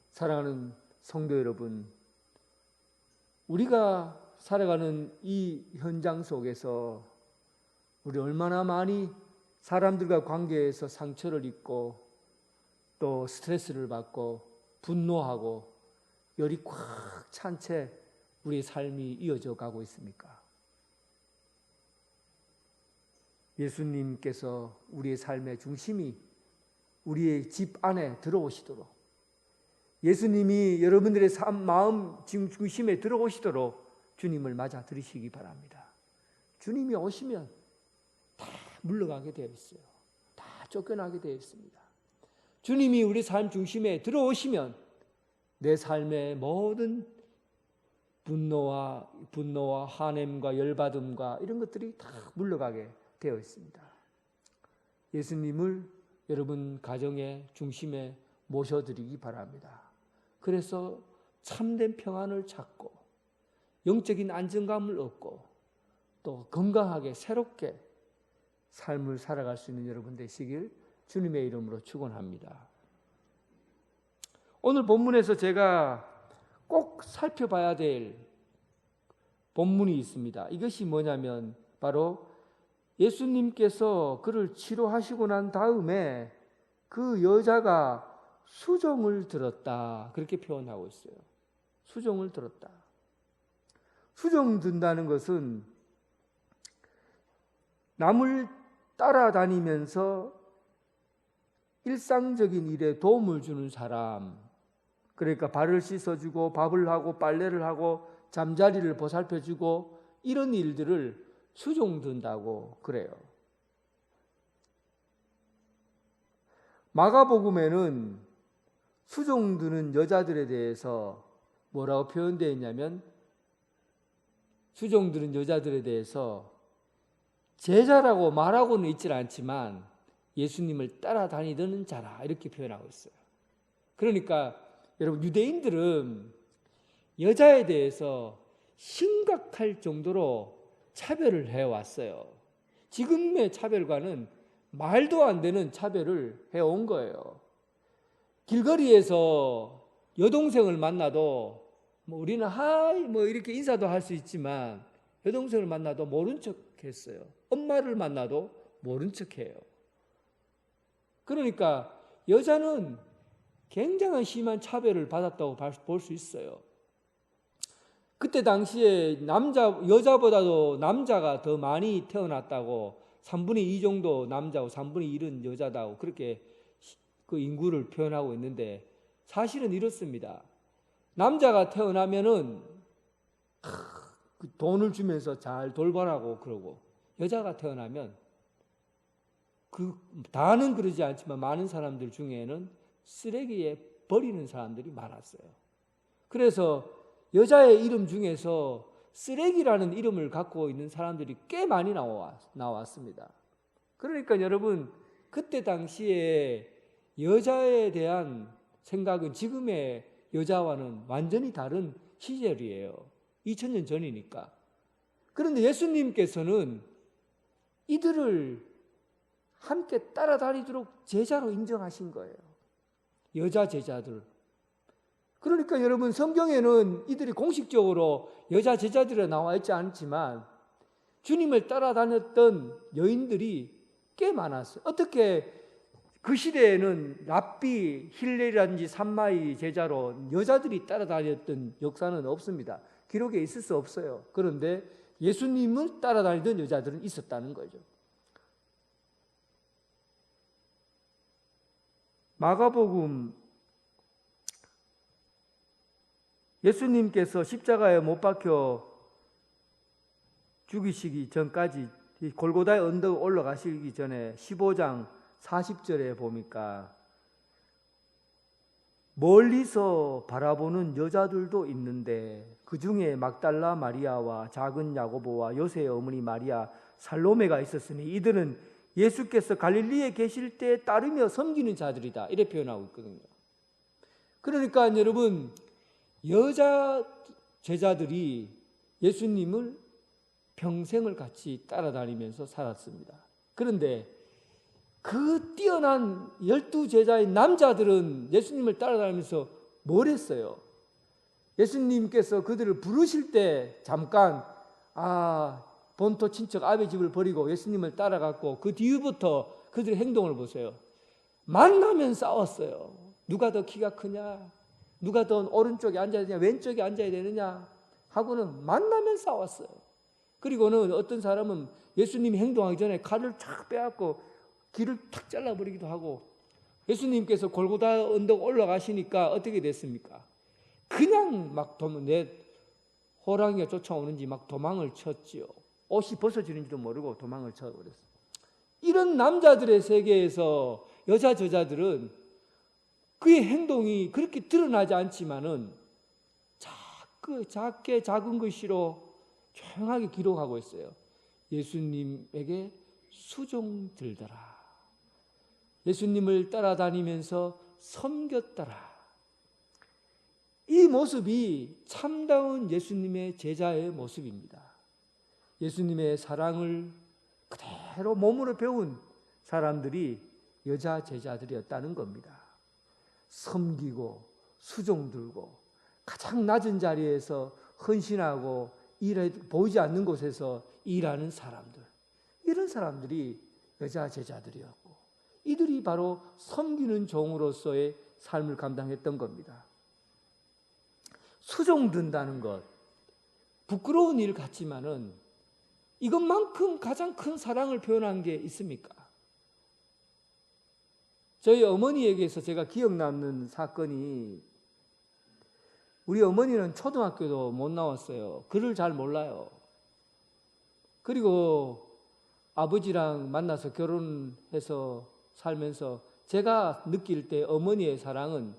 사랑하는 성도 여러분, 우리가 살아가는 이 현장 속에서 우리 얼마나 많이 사람들과 관계에서 상처를 입고 또 스트레스를 받고 분노하고 열이 꽉 찬 채 우리의 삶이 이어져 가고 있습니까? 예수님께서 우리의 삶의 중심이 우리의 집 안에 들어오시도록 예수님이 여러분들의 마음 중심에 들어오시도록 주님을 맞아 들으시기 바랍니다. 주님이 오시면 다 물러가게 되어 있어요. 다 쫓겨나게 되어 있습니다. 주님이 우리 삶 중심에 들어오시면 내 삶의 모든 분노와 화냄과 열받음과 이런 것들이 다 물러가게 되어 있습니다. 예수님을 여러분 가정의 중심에 모셔드리기 바랍니다. 그래서 참된 평안을 찾고 영적인 안정감을 얻고 또 건강하게 새롭게 삶을 살아갈 수 있는 여러분 되시길 주님의 이름으로 축원합니다. 오늘 본문에서 제가 꼭 살펴봐야 될 본문이 있습니다. 이것이 뭐냐면 바로 예수님께서 그를 치료하시고 난 다음에 그 여자가 수종을 들었다. 그렇게 표현하고 있어요. 수종을 들었다. 수종 든다는 것은 남을 따라다니면서 일상적인 일에 도움을 주는 사람, 그러니까 발을 씻어주고 밥을 하고 빨래를 하고 잠자리를 보살펴주고 이런 일들을 수종든다고 그래요. 마가복음에는 수종드는 여자들에 대해서 뭐라고 표현되어 있냐면 수종드는 여자들에 대해서 제자라고 말하고는 있질 않지만 예수님을 따라다니던 자라 이렇게 표현하고 있어요. 그러니까 여러분 유대인들은 여자에 대해서 심각할 정도로 차별을 해왔어요. 지금의 차별과는 말도 안 되는 차별을 해온 거예요. 길거리에서 여동생을 만나도 우리는 하이 이렇게 인사도 할 수 있지만 여동생을 만나도 모른 척 했어요. 엄마를 만나도 모른 척 해요. 그러니까 여자는 굉장한 심한 차별을 받았다고 볼 수 있어요. 그때 당시에 여자보다도 남자가 더 많이 태어났다고 3분의 2 정도 남자고 3분의 1은 여자다고 그렇게 그 인구를 표현하고 있는데 사실은 이렇습니다. 남자가 태어나면은 그 돈을 주면서 잘 돌보라고 그러고 여자가 태어나면 다는 그러지 않지만 많은 사람들 중에는 쓰레기에 버리는 사람들이 많았어요. 그래서 여자의 이름 중에서 쓰레기라는 이름을 갖고 있는 사람들이 꽤 많이 나왔습니다. 그러니까 여러분 그때 당시에 여자에 대한 생각은 지금의 여자와는 완전히 다른 시절이에요. 2000년 전이니까. 그런데 예수님께서는 이들을 함께 따라다니도록 제자로 인정하신 거예요. 여자 제자들. 그러니까 여러분 성경에는 이들이 공식적으로 여자 제자들이 나와 있지 않지만 주님을 따라다녔던 여인들이 꽤 많았어요. 어떻게 그 시대에는 랍비, 힐레라든지 삼마이 제자로 여자들이 따라다녔던 역사는 없습니다. 기록에 있을 수 없어요. 그런데 예수님을 따라다니던 여자들은 있었다는 거죠. 마가복음 예수님께서 십자가에 못 박혀 죽이시기 전까지 골고다의 언덕 올라가시기 전에 15장 40절에 보니까 멀리서 바라보는 여자들도 있는데 그 중에 막달라 마리아와 작은 야고보와 요새의 어머니 마리아 살로메가 있었으니 이들은 예수께서 갈릴리에 계실 때 따르며 섬기는 자들이다 이렇게 표현하고 있거든요. 그러니까 여러분 여자 제자들이 예수님을 평생을 같이 따라다니면서 살았습니다. 그런데 그 뛰어난 12제자의 남자들은 예수님을 따라다니면서 뭘 했어요? 예수님께서 그들을 부르실 때 잠깐 본토 친척 아베 집을 버리고 예수님을 따라갔고 그 뒤부터 그들의 행동을 보세요. 만나면 싸웠어요. 누가 더 키가 크냐? 누가 더 오른쪽에 앉아야 되냐? 왼쪽에 앉아야 되느냐? 하고는 만나면 싸웠어요. 그리고는 어떤 사람은 예수님이 행동하기 전에 칼을 탁 빼앗고 길을 탁 잘라버리기도 하고 예수님께서 골고다 언덕 올라가시니까 어떻게 됐습니까? 그냥 막 내 호랑이가 쫓아오는지 막 도망을 쳤지요. 옷이 벗어지는지도 모르고 도망을 쳐버렸어요. 이런 남자들의 세계에서 여자 저자들은 그의 행동이 그렇게 드러나지 않지만은 작게 작은 글씨로 조용하게 기록하고 있어요. 예수님에게 수종 들더라. 예수님을 따라다니면서 섬겼더라. 이 모습이 참다운 예수님의 제자의 모습입니다. 예수님의 사랑을 그대로 몸으로 배운 사람들이 여자 제자들이었다는 겁니다. 섬기고 수종 들고 가장 낮은 자리에서 헌신하고 보이지 않는 곳에서 일하는 사람들, 이런 사람들이 여자 제자들이었고 이들이 바로 섬기는 종으로서의 삶을 감당했던 겁니다. 수종 든다는 것 부끄러운 일 같지만은 이것만큼 가장 큰 사랑을 표현한 게 있습니까? 저희 어머니에게서 제가 기억 남는 사건이, 우리 어머니는 초등학교도 못 나왔어요. 글을 잘 몰라요. 그리고 아버지랑 만나서 결혼해서 살면서 제가 느낄 때 어머니의 사랑은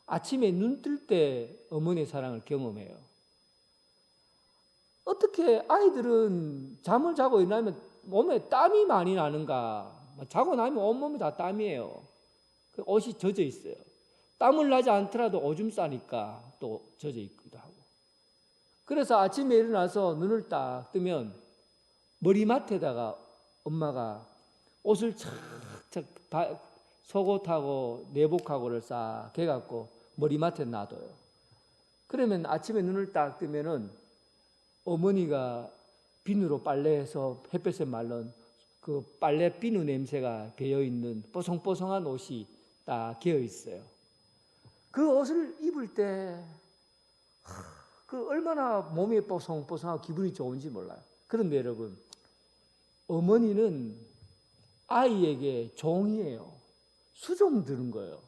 아침에 눈 뜰 때 어머니의 사랑을 경험해요. 어떻게 아이들은 잠을 자고 일어나면 몸에 땀이 많이 나는가? 자고 나면 온몸이 다 땀이에요. 옷이 젖어 있어요. 땀을 나지 않더라도 오줌 싸니까 또 젖어 있기도 하고. 그래서 아침에 일어나서 눈을 딱 뜨면 머리맡에다가 엄마가 옷을 착착 속옷하고 내복하고를 싹 해갖고 머리맡에 놔둬요. 그러면 아침에 눈을 딱 뜨면은 어머니가 비누로 빨래해서 햇볕에 말른 그 빨래 비누 냄새가 배어있는 뽀송뽀송한 옷이 딱 개어 있어요. 그 옷을 입을 때 그 얼마나 몸이 뽀송뽀송하고 기분이 좋은지 몰라요. 그런데 여러분, 어머니는 아이에게 종이에요. 수종 드는 거예요.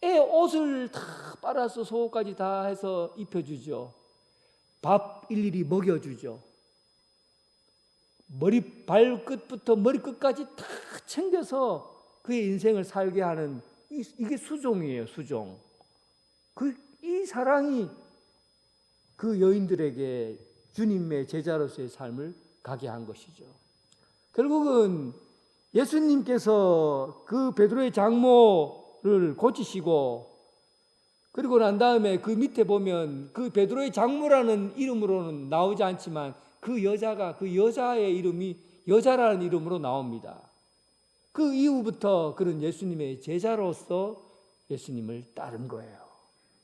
애 옷을 다 빨아서 속옷까지 다 해서 입혀주죠. 밥 일일이 먹여주죠. 머리 발끝부터 머리끝까지 다 챙겨서 그의 인생을 살게 하는 이게 수종이에요. 수종. 이 사랑이 그 여인들에게 주님의 제자로서의 삶을 가게 한 것이죠. 결국은 예수님께서 그 베드로의 장모를 고치시고, 그리고 난 다음에 그 밑에 보면 그 베드로의 장모라는 이름으로는 나오지 않지만 그 여자의 이름이 여자라는 이름으로 나옵니다. 그 이후부터 그는 예수님의 제자로서 예수님을 따른 거예요.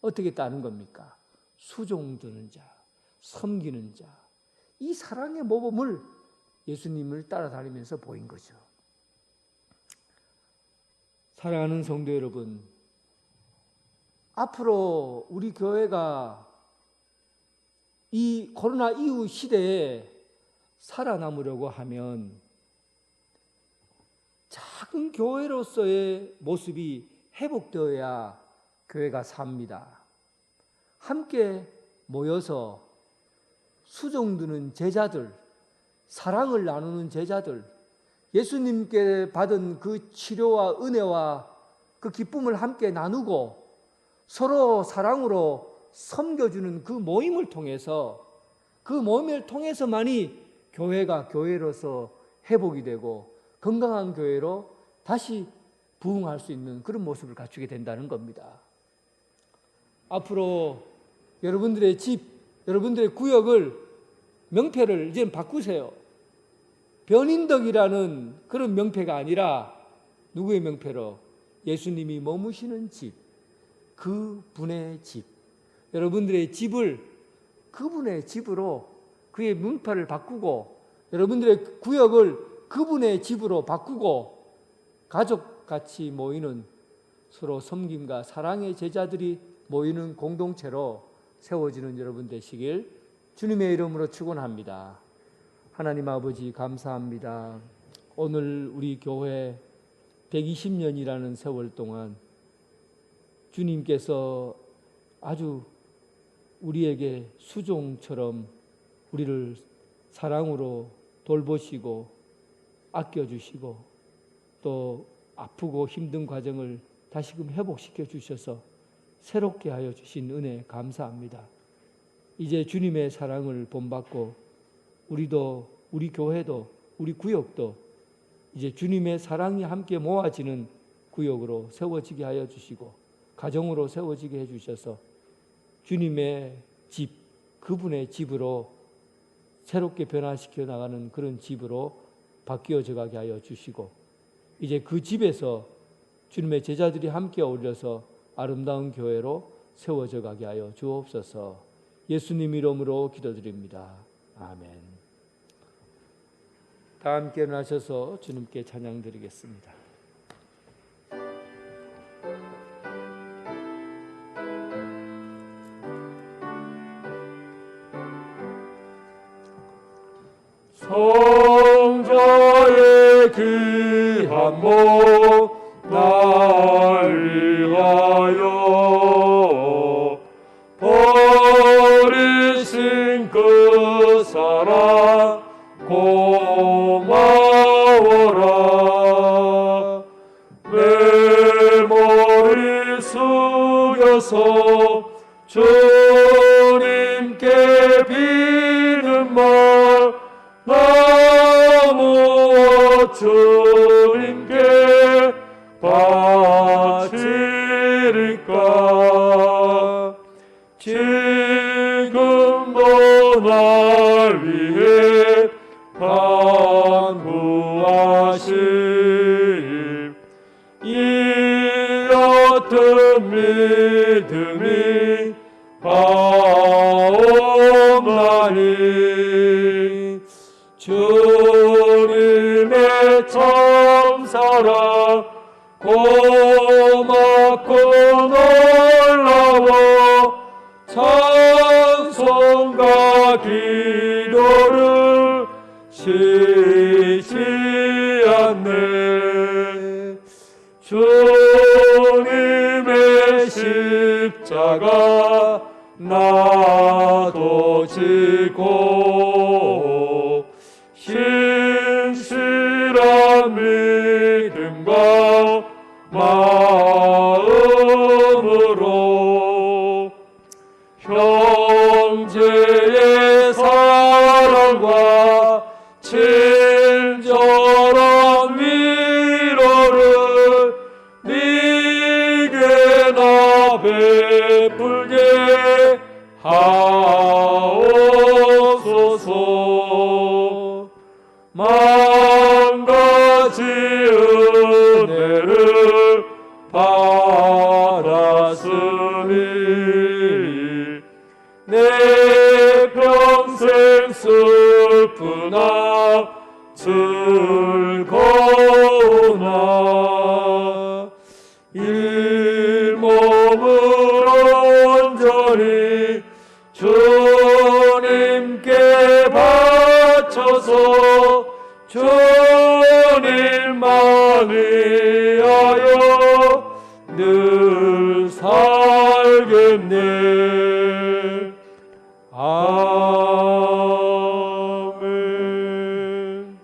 어떻게 따른 겁니까? 수종드는 자, 섬기는 자, 이 사랑의 모범을 예수님을 따라다니면서 보인 거죠. 사랑하는 성도 여러분, 앞으로 우리 교회가 이 코로나 이후 시대에 살아남으려고 하면 작은 교회로서의 모습이 회복되어야 교회가 삽니다. 함께 모여서 수종드는 제자들, 사랑을 나누는 제자들, 예수님께 받은 그 치료와 은혜와 그 기쁨을 함께 나누고 서로 사랑으로 섬겨주는 그 모임을 통해서, 그 모임을 통해서만이 교회가 교회로서 회복이 되고 건강한 교회로 다시 부흥할 수 있는 그런 모습을 갖추게 된다는 겁니다. 앞으로 여러분들의 집, 여러분들의 구역을, 명패를 이제 바꾸세요. 변인덕이라는 그런 명패가 아니라 누구의 명패로? 예수님이 머무시는 집, 그분의 집. 여러분들의 집을 그분의 집으로, 그의 문파를 바꾸고, 여러분들의 구역을 그분의 집으로 바꾸고, 가족같이 모이는, 서로 섬김과 사랑의 제자들이 모이는 공동체로 세워지는 여러분 되시길 주님의 이름으로 축원합니다. 하나님 아버지 감사합니다. 오늘 우리 교회 120년이라는 세월 동안 주님께서 아주 우리에게 수종처럼 우리를 사랑으로 돌보시고 아껴주시고 또 아프고 힘든 과정을 다시금 회복시켜 주셔서 새롭게 하여 주신 은혜 감사합니다. 이제 주님의 사랑을 본받고 우리도, 우리 교회도, 우리 구역도 이제 주님의 사랑이 함께 모아지는 구역으로 세워지게 하여 주시고 가정으로 세워지게 해 주셔서 주님의 집, 그분의 집으로 새롭게 변화시켜 나가는 그런 집으로 바뀌어져 가게 하여 주시고 이제 그 집에서 주님의 제자들이 함께 어울려서 아름다운 교회로 세워져 가게 하여 주옵소서. 예수님 이름으로 기도드립니다. 아멘. 다 함께 일어나셔서 주님께 찬양 드리겠습니다. 성자의 귀한 몸 날 위하여 버리신 그 사랑 고마워라. 내 머리 숙여서 주님께 비는 말 나무 주님께 바치리까. 지금도 날 위해 간구하심 이 옅은 믿음이 하옵나니 주님의 참사랑 고맙고 놀라워 찬송하리라. 기도를 쉬지 않네. 주님의 십자가 나도 지고 신실한 믿음과 마음으로 형제의 사랑과 친절한 위로를 네게 나 베풀게 하옵소서. 만 가지 은혜를 받았으니 내 평생 슬프나 즐거우나 이 몸을 온전히 주님께 바쳐서 주님만 위하여 늘 살겠네. 아멘.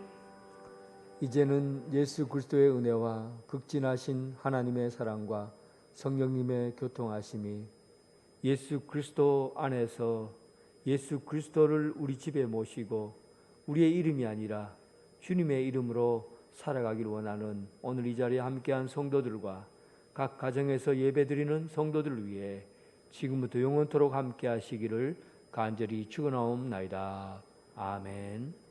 이제는 예수 그리스도의 은혜와 극진하신 하나님의 사랑과 성령님의 교통하심이 예수 그리스도 안에서 예수 그리스도를 우리 집에 모시고 우리의 이름이 아니라 주님의 이름으로 살아가기를 원하는 오늘 이 자리에 함께한 성도들과 각 가정에서 예배드리는 성도들을 위해 지금부터 영원토록 함께 하시기를 간절히 축원하옵나이다. 아멘.